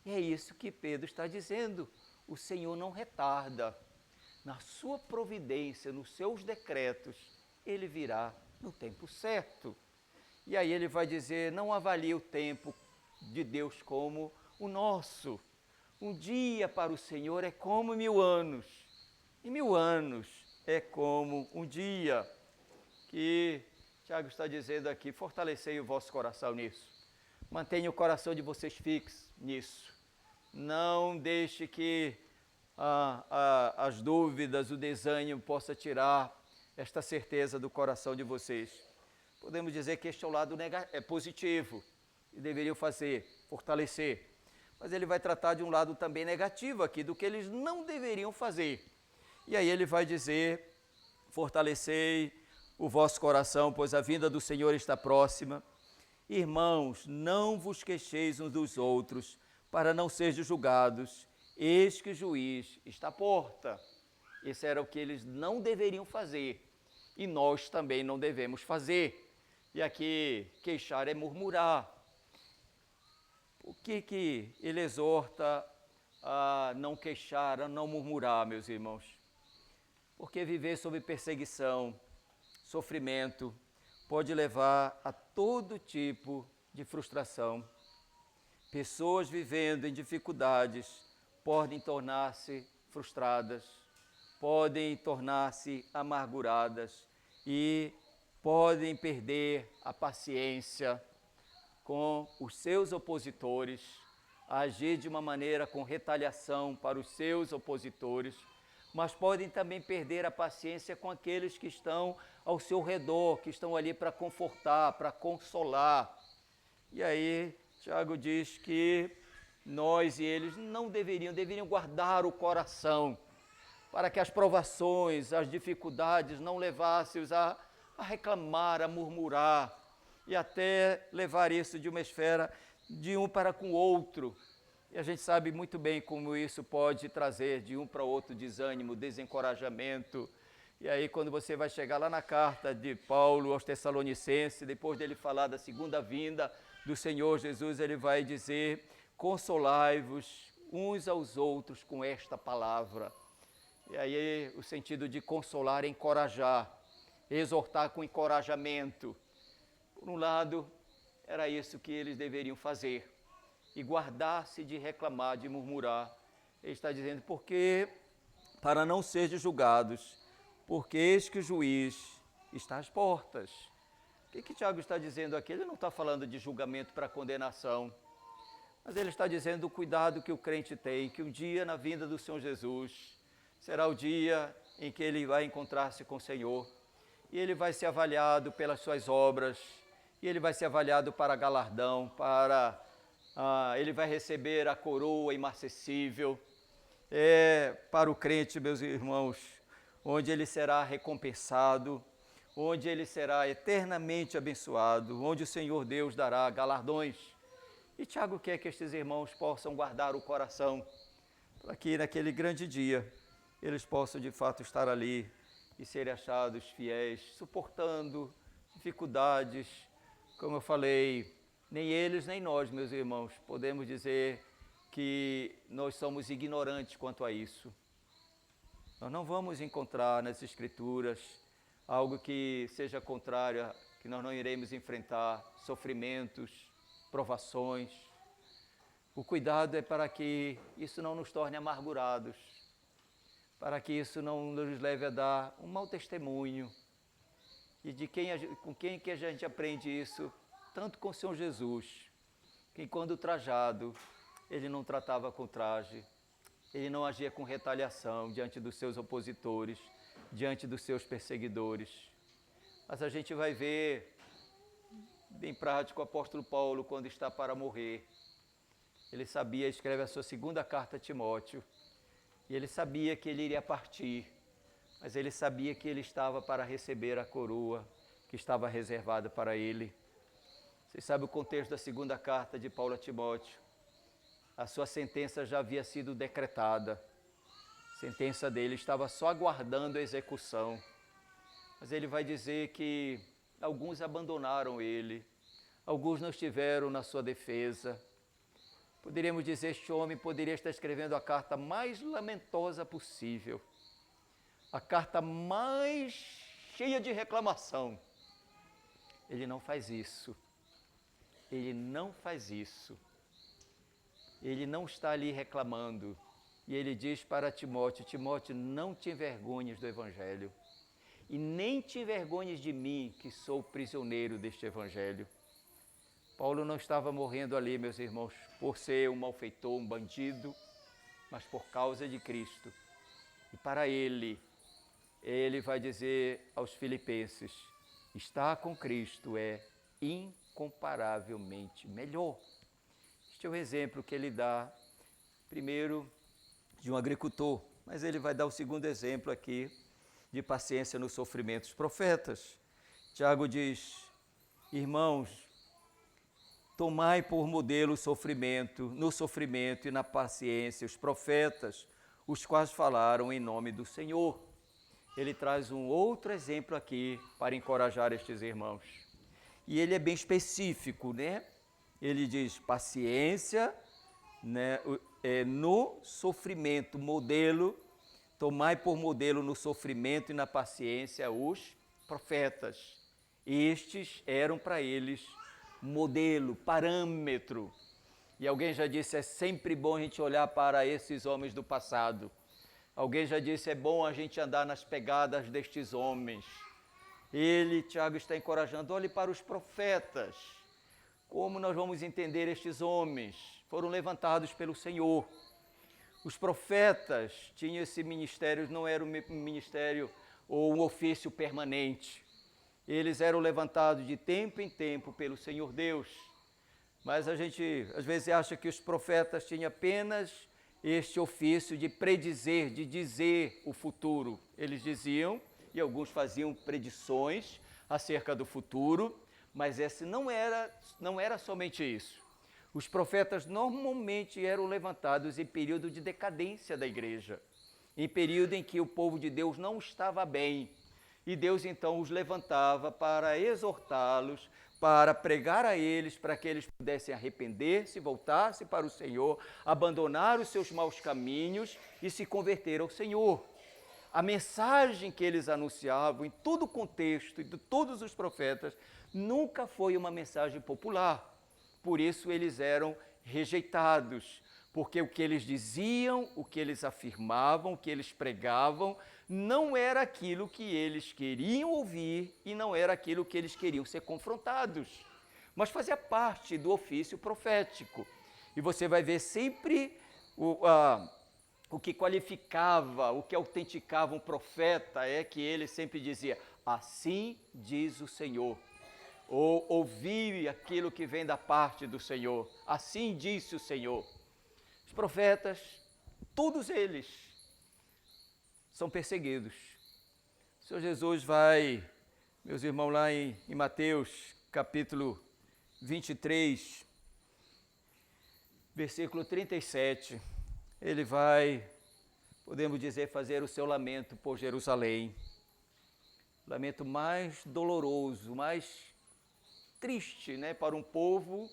E é isso que Pedro está dizendo, o Senhor não retarda. Na sua providência, nos seus decretos, ele virá no tempo certo. E aí ele vai dizer, não avalie o tempo de Deus como o nosso. Um dia para o Senhor é como 1000 anos, e 1000 anos é como um dia. Que Tiago está dizendo aqui, fortalecei o vosso coração nisso. Mantenha o coração de vocês fixo nisso. Não deixe que as dúvidas, o desânimo possa tirar esta certeza do coração de vocês. Podemos dizer que este é o lado positivo que deveriam fazer, fortalecer. Mas ele vai tratar de um lado também negativo aqui, do que eles não deveriam fazer. E aí ele vai dizer, fortalecei o vosso coração, pois a vinda do Senhor está próxima. Irmãos, não vos queixeis uns dos outros, para não sejam julgados. Eis que o juiz está à porta. Esse era o que eles não deveriam fazer. E nós também não devemos fazer. E aqui, queixar é murmurar. O que ele exorta a não queixar, a não murmurar, meus irmãos? Porque viver sob perseguição, sofrimento, pode levar a todo tipo de frustração. Pessoas vivendo em dificuldades podem tornar-se frustradas, podem tornar-se amarguradas e podem perder a paciência, com os seus opositores, a agir de uma maneira com retaliação para os seus opositores, mas podem também perder a paciência com aqueles que estão ao seu redor, que estão ali para confortar, para consolar. E aí, Tiago diz que nós e eles não deveriam guardar o coração, para que as provações, as dificuldades não levassem-os a reclamar, a murmurar, e até levar isso de uma esfera de um para com o outro. E a gente sabe muito bem como isso pode trazer de um para o outro desânimo, desencorajamento. E aí quando você vai chegar lá na carta de Paulo aos Tessalonicenses, depois dele falar da segunda vinda do Senhor Jesus, ele vai dizer: consolai-vos uns aos outros com esta palavra. E aí o sentido de consolar é encorajar, exortar com encorajamento. Por um lado, era isso que eles deveriam fazer, e guardar-se de reclamar, de murmurar. Ele está dizendo, porque para não serdes julgados, porque eis que o juiz está às portas. O que Tiago está dizendo aqui? Ele não está falando de julgamento para condenação, mas ele está dizendo o cuidado que o crente tem, que um dia na vinda do Senhor Jesus será o dia em que ele vai encontrar-se com o Senhor, e ele vai ser avaliado pelas suas obras, e ele vai ser avaliado para galardão, ele vai receber a coroa imarcessível. Para o crente, meus irmãos, onde ele será recompensado, onde ele será eternamente abençoado, onde o Senhor Deus dará galardões. E Tiago quer que estes irmãos possam guardar o coração, para que naquele grande dia eles possam de fato estar ali e serem achados fiéis, suportando dificuldades. Como eu falei, nem eles nem nós, meus irmãos, podemos dizer que nós somos ignorantes quanto a isso. Nós não vamos encontrar nas Escrituras algo que seja contrário, que nós não iremos enfrentar sofrimentos, provações. O cuidado é para que isso não nos torne amargurados, para que isso não nos leve a dar um mau testemunho. E com quem que a gente aprende isso? Tanto com o Senhor Jesus, que quando trajado, ele não tratava com traje, ele não agia com retaliação diante dos seus opositores, diante dos seus perseguidores. Mas a gente vai ver, bem prático, o apóstolo Paulo, quando está para morrer, ele sabia, escreve a sua segunda carta a Timóteo, e ele sabia que ele iria partir, mas ele sabia que ele estava para receber a coroa que estava reservada para ele. Vocês sabem o contexto da segunda carta de Paulo a Timóteo. A sua sentença já havia sido decretada. A sentença dele estava só aguardando a execução. Mas ele vai dizer que alguns abandonaram ele, alguns não estiveram na sua defesa. Poderíamos dizer, este homem poderia estar escrevendo a carta mais lamentosa possível, a carta mais cheia de reclamação. Ele não faz isso. Ele não faz isso. Ele não está ali reclamando. E ele diz para Timóteo: Timóteo, não te envergonhes do Evangelho, e nem te envergonhes de mim, que sou prisioneiro deste Evangelho. Paulo não estava morrendo ali, meus irmãos, por ser um malfeitor, um bandido, mas por causa de Cristo. E para ele vai dizer aos filipenses: estar com Cristo é incomparavelmente melhor. Este é o exemplo que ele dá, primeiro, de um agricultor, mas ele vai dar o segundo exemplo aqui, de paciência nos sofrimentos. Profetas, Tiago diz: irmãos, tomai por modelo o sofrimento, no sofrimento e na paciência, os profetas, os quais falaram em nome do Senhor. Ele traz um outro exemplo aqui para encorajar estes irmãos. E ele é bem específico, né? Ele diz paciência, né? No sofrimento, modelo, tomai por modelo no sofrimento e na paciência os profetas. Estes eram para eles modelo, parâmetro. E alguém já disse, é sempre bom a gente olhar para esses homens do passado. Alguém já disse, é bom a gente andar nas pegadas destes homens. Tiago está encorajando, olhe para os profetas. Como nós vamos entender estes homens? Foram levantados pelo Senhor. Os profetas tinham esse ministério, não era um ministério ou um ofício permanente. Eles eram levantados de tempo em tempo pelo Senhor Deus. Mas a gente às vezes acha que os profetas tinham apenas este ofício de predizer, de dizer o futuro. Eles diziam, e alguns faziam predições acerca do futuro, mas esse não era somente isso. Os profetas normalmente eram levantados em período de decadência da igreja, em período em que o povo de Deus não estava bem, e Deus então os levantava para exortá-los, para pregar a eles, para que eles pudessem arrepender-se, voltar-se para o Senhor, abandonar os seus maus caminhos e se converter ao Senhor. A mensagem que eles anunciavam em todo o contexto e de todos os profetas nunca foi uma mensagem popular. Por isso eles eram rejeitados, porque o que eles diziam, o que eles afirmavam, o que eles pregavam, não era aquilo que eles queriam ouvir e não era aquilo que eles queriam ser confrontados, mas fazia parte do ofício profético. E você vai ver sempre o que qualificava, o que autenticava um profeta é que ele sempre dizia, assim diz o Senhor, ou ouvi aquilo que vem da parte do Senhor, assim disse o Senhor. Os profetas, todos eles, são perseguidos. O Senhor Jesus vai, meus irmãos, lá em Mateus, capítulo 23, versículo 37, ele vai, podemos dizer, fazer o seu lamento por Jerusalém. Lamento mais doloroso, mais triste, né, para um povo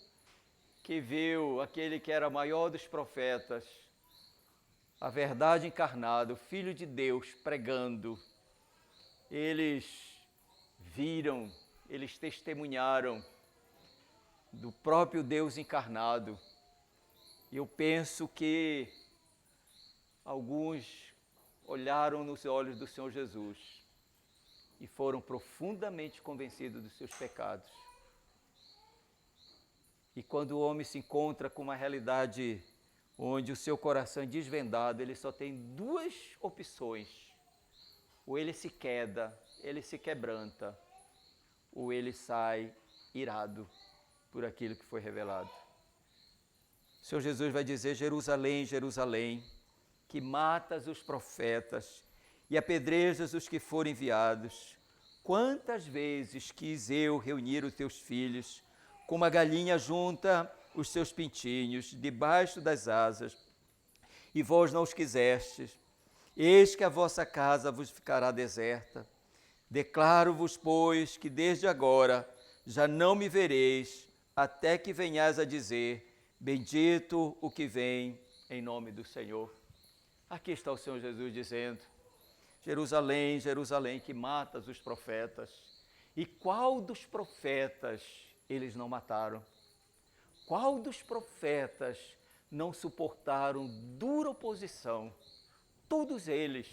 que viu aquele que era maior dos profetas, a verdade encarnada, o Filho de Deus pregando. Eles viram, eles testemunharam do próprio Deus encarnado. E eu penso que alguns olharam nos olhos do Senhor Jesus e foram profundamente convencidos dos seus pecados. E quando o homem se encontra com uma realidade onde o seu coração é desvendado, ele só tem duas opções. Ou ele se queda, ele se quebranta, ou ele sai irado por aquilo que foi revelado. O Senhor Jesus vai dizer, Jerusalém, Jerusalém, que matas os profetas e apedrejas os que forem enviados. Quantas vezes quis eu reunir os teus filhos, como a galinha junta os seus pintinhos debaixo das asas, e vós não os quisestes. Eis que a vossa casa vos ficará deserta. Declaro-vos, pois, que desde agora já não me vereis, até que venhais a dizer, bendito o que vem em nome do Senhor. Aqui está o Senhor Jesus dizendo, Jerusalém, Jerusalém, que matas os profetas. E qual dos profetas eles não mataram? Qual dos profetas não suportaram dura oposição? Todos eles,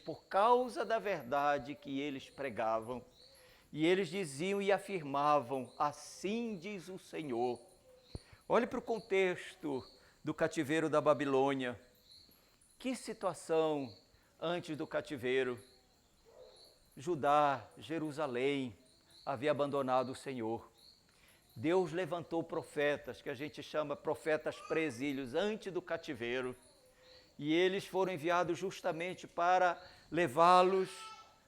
por causa da verdade que eles pregavam. E eles diziam e afirmavam, assim diz o Senhor. Olhe para o contexto do cativeiro da Babilônia. Que situação antes do cativeiro? Judá, Jerusalém, havia abandonado o Senhor. Deus levantou profetas, que a gente chama profetas presílios, antes do cativeiro. E eles foram enviados justamente para levá-los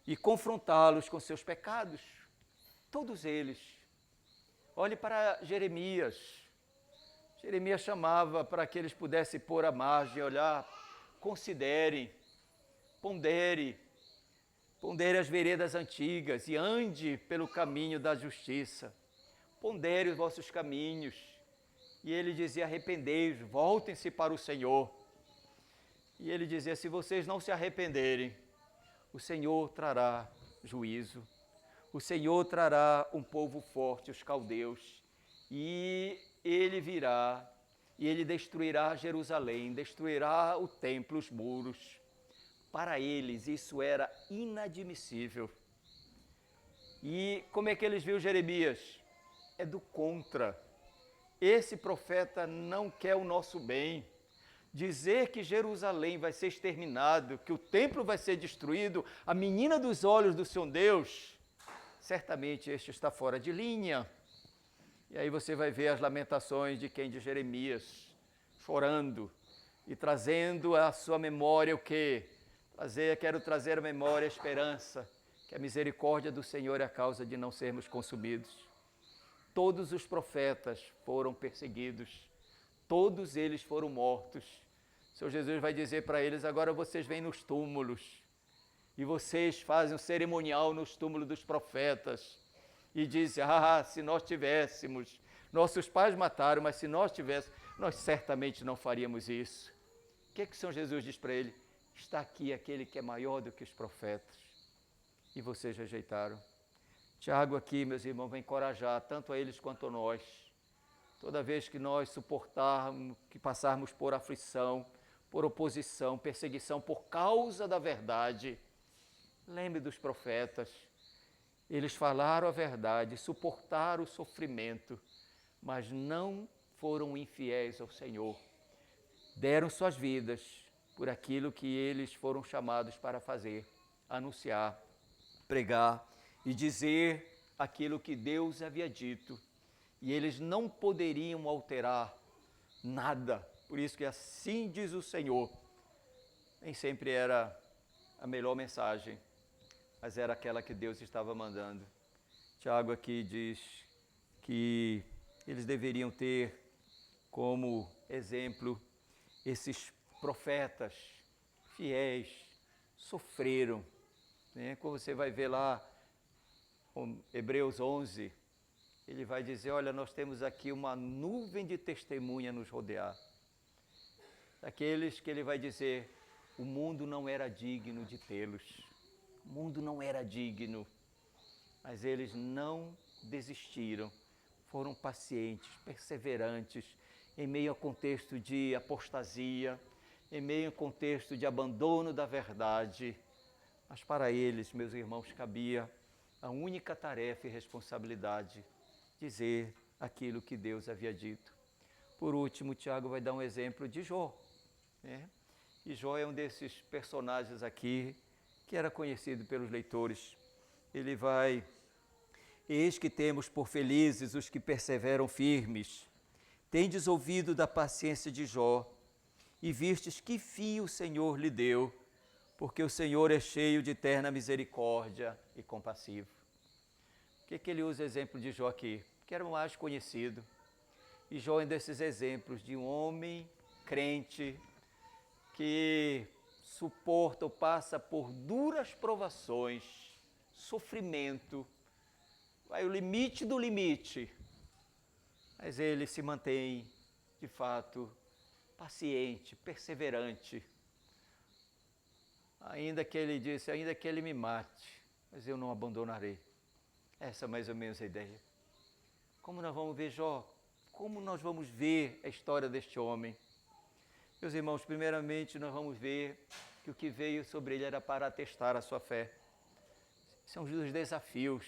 e confrontá-los com seus pecados. Todos eles. Olhe para Jeremias. Jeremias chamava para que eles pudessem pôr à margem, olhar, considerem, pondere as veredas antigas e ande pelo caminho da justiça. Pondere os vossos caminhos. E ele dizia, arrependei-vos, voltem-se para o Senhor. E ele dizia, se vocês não se arrependerem, o Senhor trará juízo. O Senhor trará um povo forte, os caldeus, e ele virá, e ele destruirá Jerusalém, destruirá o templo, os muros. Para eles isso era inadmissível. E como é que eles viram Jeremias? é do contra. Esse profeta não quer o nosso bem. Dizer que Jerusalém vai ser exterminado, que o templo vai ser destruído, a menina dos olhos do seu Deus, certamente este está fora de linha. E aí você vai ver as lamentações de quem? De Jeremias, chorando e trazendo à sua memória o quê? Quero trazer à memória a esperança, que a misericórdia do Senhor é a causa de não sermos consumidos. Todos os profetas foram perseguidos, todos eles foram mortos. O Senhor Jesus vai dizer para eles: agora vocês vêm nos túmulos e vocês fazem um cerimonial nos túmulos dos profetas e dizem: se nós tivéssemos, nossos pais mataram, mas se nós tivéssemos, nós certamente não faríamos isso. O que o Senhor Jesus diz para ele? Está aqui aquele que é maior do que os profetas e vocês rejeitaram. Tiago aqui, meus irmãos, vai encorajar tanto a eles quanto a nós. Toda vez que nós suportarmos, que passarmos por aflição, por oposição, perseguição por causa da verdade, lembre dos profetas. Eles falaram a verdade, suportaram o sofrimento, mas não foram infiéis ao Senhor. Deram suas vidas por aquilo que eles foram chamados para fazer, anunciar, pregar e dizer aquilo que Deus havia dito. E eles não poderiam alterar nada. Por isso que assim diz o Senhor. Nem sempre era a melhor mensagem, mas era aquela que Deus estava mandando. Tiago aqui diz que eles deveriam ter como exemplo esses profetas fiéis, sofreram. Como você vai ver lá, Hebreus 11, ele vai dizer: olha, nós temos aqui uma nuvem de testemunha a nos rodear. Daqueles que ele vai dizer: o mundo não era digno de tê-los. O mundo não era digno, mas eles não desistiram, foram pacientes, perseverantes, em meio a contexto de apostasia, em meio a contexto de abandono da verdade. Mas para eles, meus irmãos, cabia a única tarefa e responsabilidade: dizer aquilo que Deus havia dito. Por último, Tiago vai dar um exemplo de Jó. E Jó é um desses personagens aqui que era conhecido pelos leitores. Ele vai: eis que temos por felizes os que perseveram firmes. Tendes ouvido da paciência de Jó e vistes que fim o Senhor lhe deu, porque o Senhor é cheio de eterna misericórdia e compassivo. Por que ele usa o exemplo de Jó aqui? Porque era o mais conhecido. E Jó é um desses exemplos de um homem crente que suporta ou passa por duras provações, sofrimento, vai o limite do limite, mas ele se mantém, de fato, paciente, perseverante. Ainda que ele disse: ainda que ele me mate, mas eu não abandonarei. Essa é mais ou menos a ideia. Como nós vamos ver Jó? Como nós vamos ver a história deste homem? Meus irmãos, primeiramente nós vamos ver que o que veio sobre ele era para testar a sua fé. São os desafios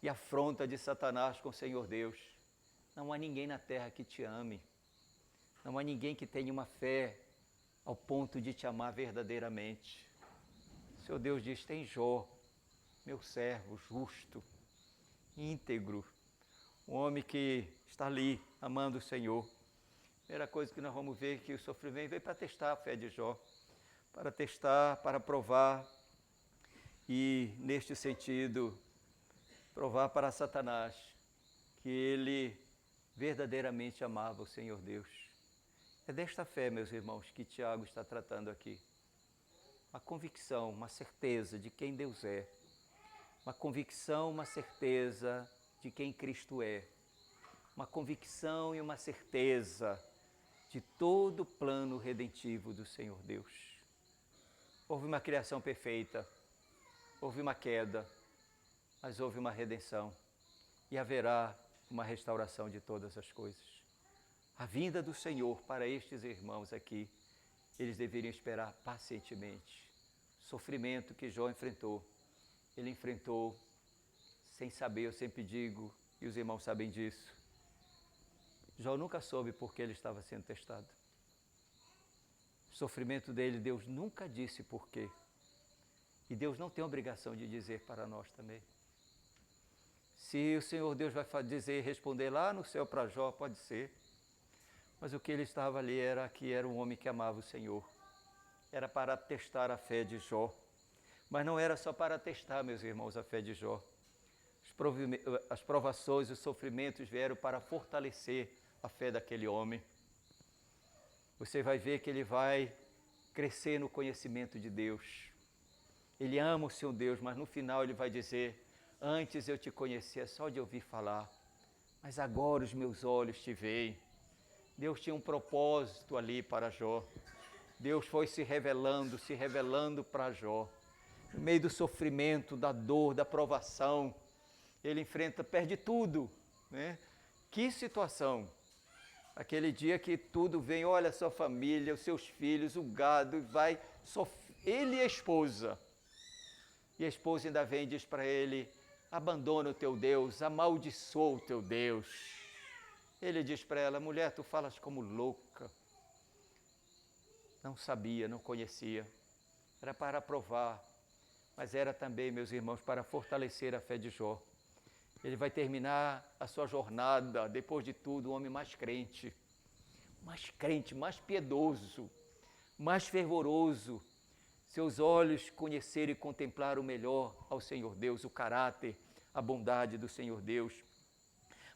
e afronta de Satanás com o Senhor Deus. Não há ninguém na terra que te ame. Não há ninguém que tenha uma fé ao ponto de te amar verdadeiramente. O Senhor Deus diz: tem Jó, meu servo justo, íntegro, um homem que está ali amando o Senhor. Primeira coisa que nós vamos ver é que o sofrimento veio para testar a fé de Jó, para testar, para provar e, neste sentido, provar para Satanás que ele verdadeiramente amava o Senhor Deus. É desta fé, meus irmãos, que Tiago está tratando aqui. Uma convicção, uma certeza de quem Deus é. Uma convicção, uma certeza de quem Cristo é. Uma convicção e uma certeza de todo o plano redentivo do Senhor Deus. Houve uma criação perfeita, houve uma queda, mas houve uma redenção e haverá uma restauração de todas as coisas. A vinda do Senhor para estes irmãos aqui, eles deveriam esperar pacientemente. O sofrimento que Jó enfrentou, ele enfrentou sem saber, eu sempre digo, e os irmãos sabem disso, Jó nunca soube por que ele estava sendo testado. O sofrimento dele, Deus nunca disse por quê. E Deus não tem obrigação de dizer para nós também. Se o Senhor Deus vai dizer, responder lá no céu para Jó, pode ser. Mas o que ele estava ali era que era um homem que amava o Senhor. Era para testar a fé de Jó. Mas não era só para testar, meus irmãos, a fé de Jó. As provações, os sofrimentos vieram para fortalecer a fé daquele homem. Você vai ver que ele vai crescer no conhecimento de Deus. Ele ama o seu Deus, mas no final ele vai dizer, antes eu te conhecia só de ouvir falar, mas agora os meus olhos te veem. Deus tinha um propósito ali para Jó. Deus foi se revelando para Jó. No meio do sofrimento, da dor, da provação, ele enfrenta, perde tudo, né? Que situação! Aquele dia que tudo vem, olha a sua família, os seus filhos, o gado, vai, ele e a esposa. E a esposa ainda vem e diz para ele, abandona o teu Deus, amaldiçoa o teu Deus. Ele diz para ela, mulher, tu falas como louca. Não sabia, não conhecia. Era para provar, mas era também, meus irmãos, para fortalecer a fé de Jó. Ele vai terminar a sua jornada, depois de tudo, o homem mais crente, mais piedoso, mais fervoroso. Seus olhos conheceram e contemplaram o melhor ao Senhor Deus, o caráter, a bondade do Senhor Deus.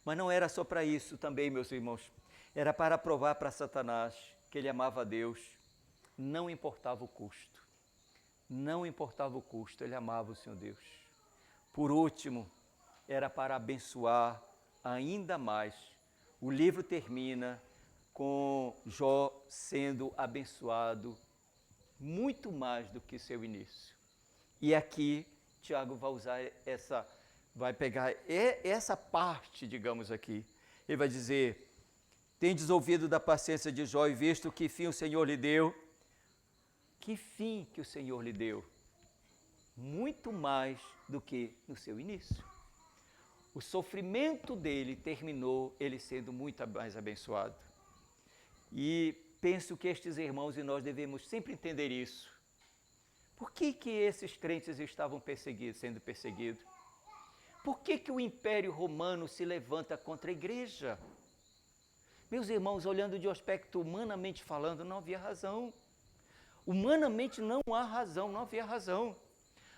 Mas não era só para isso também, meus irmãos. Era para provar para Satanás que ele amava a Deus. Não importava o custo. Não importava o custo, ele amava o Senhor Deus. Por último, era para abençoar ainda mais. O livro termina com Jó sendo abençoado muito mais do que seu início. E aqui, Tiago vai usar vai pegar essa parte, digamos aqui. Ele vai dizer, tendes ouvido da paciência de Jó e visto que fim o Senhor lhe deu. Que fim que o Senhor lhe deu? Muito mais do que no seu início. O sofrimento dele terminou ele sendo muito mais abençoado. E penso que estes irmãos e nós devemos sempre entender isso. Por que esses crentes estavam sendo perseguidos? Por que o Império Romano se levanta contra a igreja? Meus irmãos, olhando de um aspecto humanamente falando, não havia razão. Humanamente não há razão, não havia razão.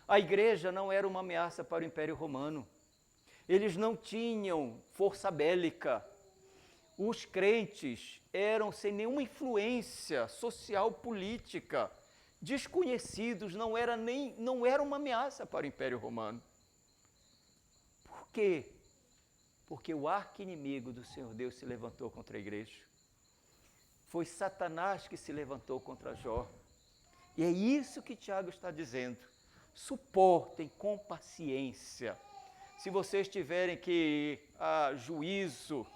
A igreja não era uma ameaça para o Império Romano. Eles não tinham força bélica. Os crentes eram sem nenhuma influência social, política, desconhecidos, não era uma ameaça para o Império Romano. Por quê? Porque o arqui-inimigo do Senhor Deus se levantou contra a igreja. Foi Satanás que se levantou contra Jó. E é isso que Tiago está dizendo. Suportem com paciência. Se vocês tiverem que ir a juízo,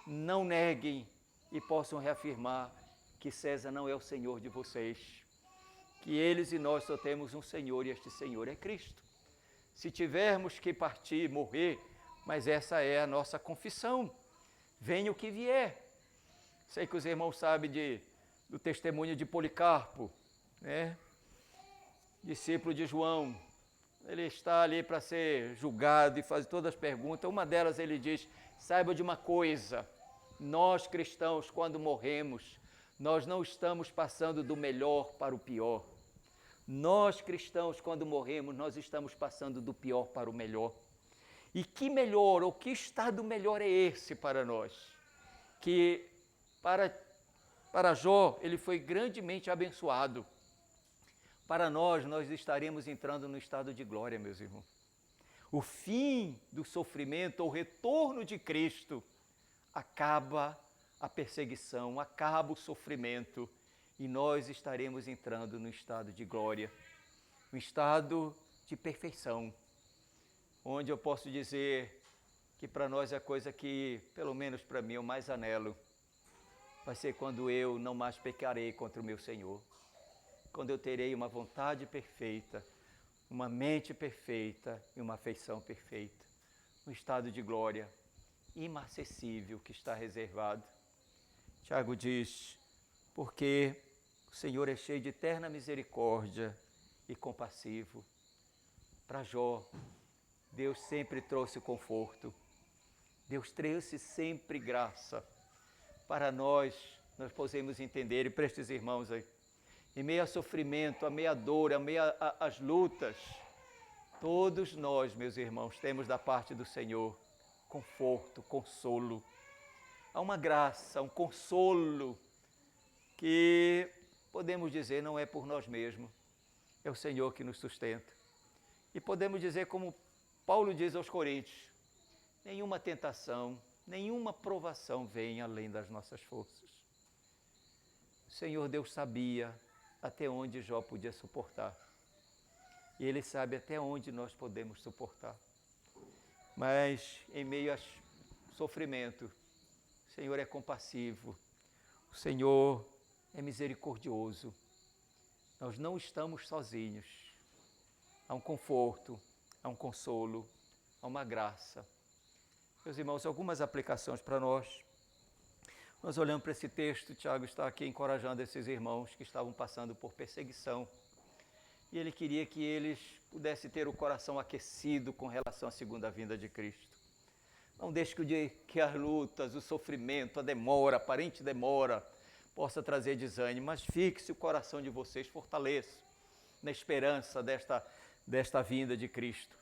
não neguem e possam reafirmar que César não é o Senhor de vocês. Que eles e nós só temos um Senhor e este Senhor é Cristo. Se tivermos que partir, morrer, mas essa é a nossa confissão. Venha o que vier. Sei que os irmãos sabem do testemunho de Policarpo, né? Discípulo de João. Ele está ali para ser julgado e fazer todas as perguntas. Uma delas ele diz, saiba de uma coisa, nós cristãos, quando morremos, nós não estamos passando do melhor para o pior. Nós cristãos, quando morremos, nós estamos passando do pior para o melhor. E que melhor, ou que estado melhor é esse para nós? Que para Jó, ele foi grandemente abençoado. Para nós estaremos entrando no estado de glória, meus irmãos. O fim do sofrimento, o retorno de Cristo, acaba a perseguição, acaba o sofrimento e nós estaremos entrando no estado de glória, no estado de perfeição, onde eu posso dizer que para nós é a coisa que, pelo menos para mim, eu mais anelo, vai ser quando eu não mais pecarei contra o meu Senhor. Quando eu terei uma vontade perfeita, uma mente perfeita e uma afeição perfeita. um estado de glória inacessível que está reservado. Tiago diz, porque o Senhor é cheio de eterna misericórdia e compassivo. Para Jó, Deus sempre trouxe conforto. Deus trouxe sempre graça. Para nós podemos entender, e para estes irmãos aí, em meio ao sofrimento, a meio à dor, a meio às lutas, todos nós, meus irmãos, temos da parte do Senhor conforto, consolo. Há uma graça, um consolo que podemos dizer não é por nós mesmos, é o Senhor que nos sustenta. E podemos dizer como Paulo diz aos Coríntios, nenhuma tentação, nenhuma provação vem além das nossas forças. O Senhor Deus sabia até onde Jó podia suportar. E Ele sabe até onde nós podemos suportar. Mas em meio a sofrimento, o Senhor é compassivo, o Senhor é misericordioso. Nós não estamos sozinhos. Há um conforto, há um consolo, há uma graça. Meus irmãos, algumas aplicações para nós. Nós olhamos para esse texto, Tiago está aqui encorajando esses irmãos que estavam passando por perseguição. E ele queria que eles pudessem ter o coração aquecido com relação à segunda vinda de Cristo. Não deixe que as lutas, o sofrimento, a demora, a aparente demora, possa trazer desânimo, mas fixe o coração de vocês, fortaleça na esperança desta vinda de Cristo.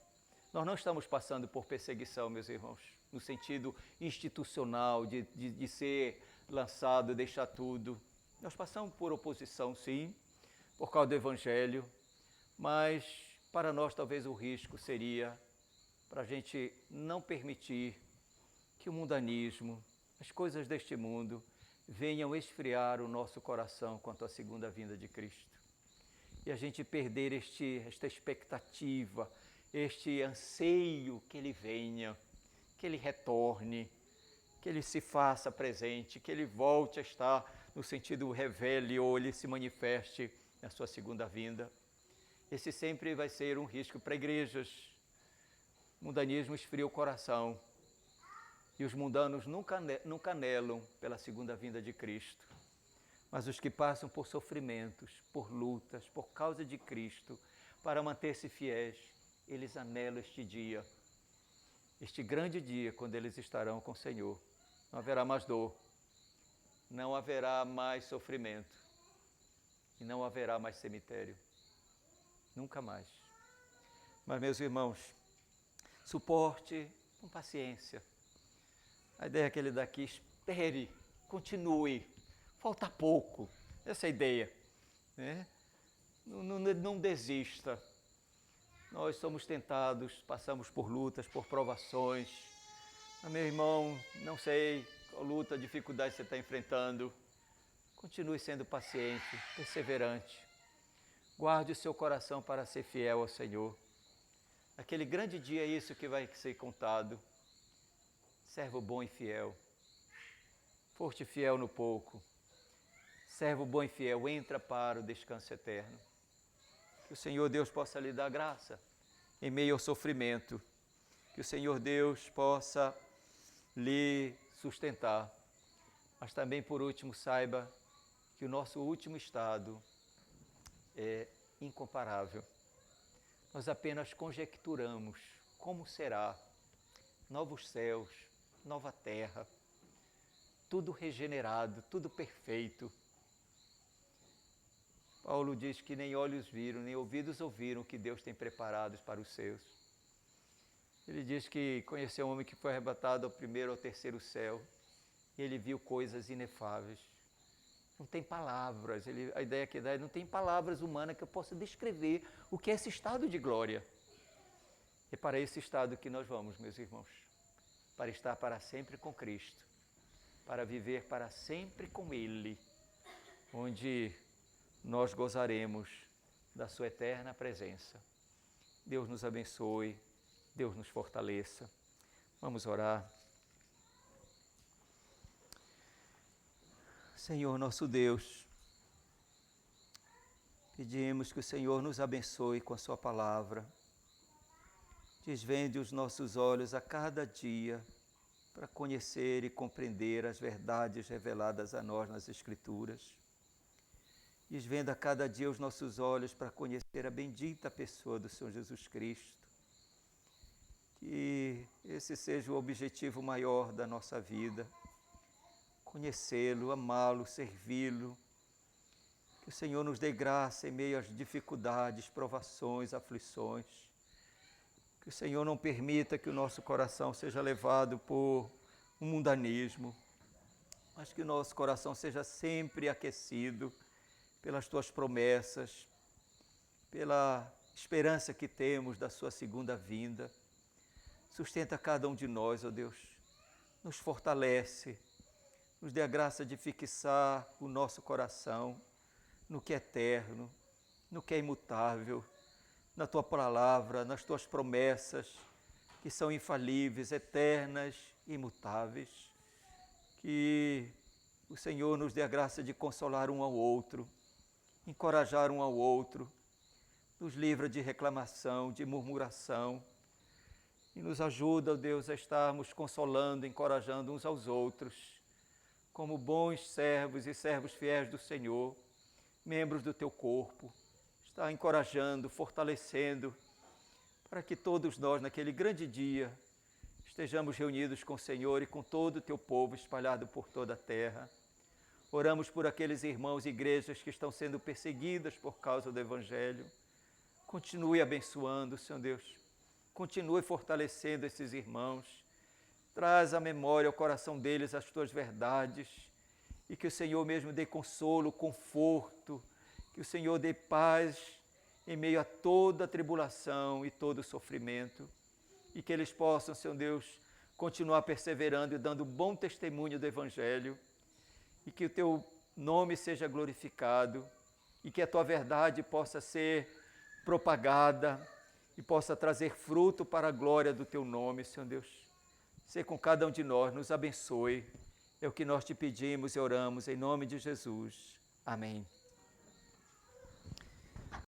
Nós não estamos passando por perseguição, meus irmãos, no sentido institucional, de ser lançado, deixar tudo. Nós passamos por oposição, sim, por causa do Evangelho, mas para nós talvez o risco seria para a gente não permitir que o mundanismo, as coisas deste mundo, venham esfriar o nosso coração quanto à segunda vinda de Cristo. E a gente perder esta expectativa, este anseio que Ele venha, que Ele retorne, que Ele se faça presente, que Ele volte a estar no sentido revele ou Ele se manifeste na sua segunda vinda. Esse sempre vai ser um risco para igrejas. O mundanismo esfria o coração e os mundanos nunca anelam pela segunda vinda de Cristo. Mas os que passam por sofrimentos, por lutas, por causa de Cristo, para manter-se fiéis, eles anelam este dia, este grande dia, quando eles estarão com o Senhor. Não haverá mais dor, não haverá mais sofrimento e não haverá mais cemitério. Nunca mais. Mas, meus irmãos, suporte com paciência. A ideia é aquele daqui, espere, continue, falta pouco. Essa é a ideia, né? Não desista. Nós somos tentados, passamos por lutas, por provações. Mas, meu irmão, não sei qual luta, dificuldade você está enfrentando. Continue sendo paciente, perseverante. Guarde o seu coração para ser fiel ao Senhor. Aquele grande dia é isso que vai ser contado. Servo bom e fiel. Foste fiel no pouco. Servo bom e fiel, entra para o descanso eterno. Que o Senhor Deus possa lhe dar graça em meio ao sofrimento. Que o Senhor Deus possa lhe sustentar. Mas também, por último, saiba que o nosso último estado é incomparável. Nós apenas conjecturamos como será novos céus, nova terra, tudo regenerado, tudo perfeito. Paulo diz que nem olhos viram, nem ouvidos ouviram o que Deus tem preparado para os seus. Ele diz que conheceu um homem que foi arrebatado ao primeiro ou ao terceiro céu e ele viu coisas inefáveis. Não tem palavras, a ideia que dá é não tem palavras humanas que eu possa descrever o que é esse estado de glória. É para esse estado que nós vamos, meus irmãos, para estar para sempre com Cristo, para viver para sempre com Ele, onde nós gozaremos da sua eterna presença. Deus nos abençoe, Deus nos fortaleça. Vamos orar. Senhor nosso Deus, pedimos que o Senhor nos abençoe com a sua palavra. Desvende os nossos olhos a cada dia para conhecer e compreender as verdades reveladas a nós nas Escrituras. Desvenda a cada dia os nossos olhos para conhecer a bendita pessoa do Senhor Jesus Cristo. Que esse seja o objetivo maior da nossa vida, conhecê-lo, amá-lo, servi-lo. Que o Senhor nos dê graça em meio às dificuldades, provações, aflições. Que o Senhor não permita que o nosso coração seja levado por um mundanismo, mas que o nosso coração seja sempre aquecido pelas Tuas promessas, pela esperança que temos da Sua segunda vinda. Sustenta cada um de nós, ó Deus, nos fortalece, nos dê a graça de fixar o nosso coração no que é eterno, no que é imutável, na Tua palavra, nas Tuas promessas, que são infalíveis, eternas e imutáveis. Que o Senhor nos dê a graça de consolar um ao outro, encorajar um ao outro, nos livra de reclamação, de murmuração, e nos ajuda, ó Deus, a estarmos consolando, encorajando uns aos outros, como bons servos e servos fiéis do Senhor, membros do Teu corpo. Está encorajando, fortalecendo, para que todos nós, naquele grande dia, estejamos reunidos com o Senhor e com todo o Teu povo espalhado por toda a terra. Oramos por aqueles irmãos e igrejas que estão sendo perseguidas por causa do Evangelho. Continue abençoando, Senhor Deus. Continue fortalecendo esses irmãos. Traz à memória, ao coração deles, as Tuas verdades. E que o Senhor mesmo dê consolo, conforto, que o Senhor dê paz em meio a toda a tribulação e todo o sofrimento, e que eles possam, Senhor Deus, continuar perseverando e dando bom testemunho do Evangelho, e que o Teu nome seja glorificado, e que a Tua verdade possa ser propagada e possa trazer fruto para a glória do Teu nome, Senhor Deus. Sê com cada um de nós, nos abençoe, é o que nós Te pedimos e oramos, em nome de Jesus. Amém.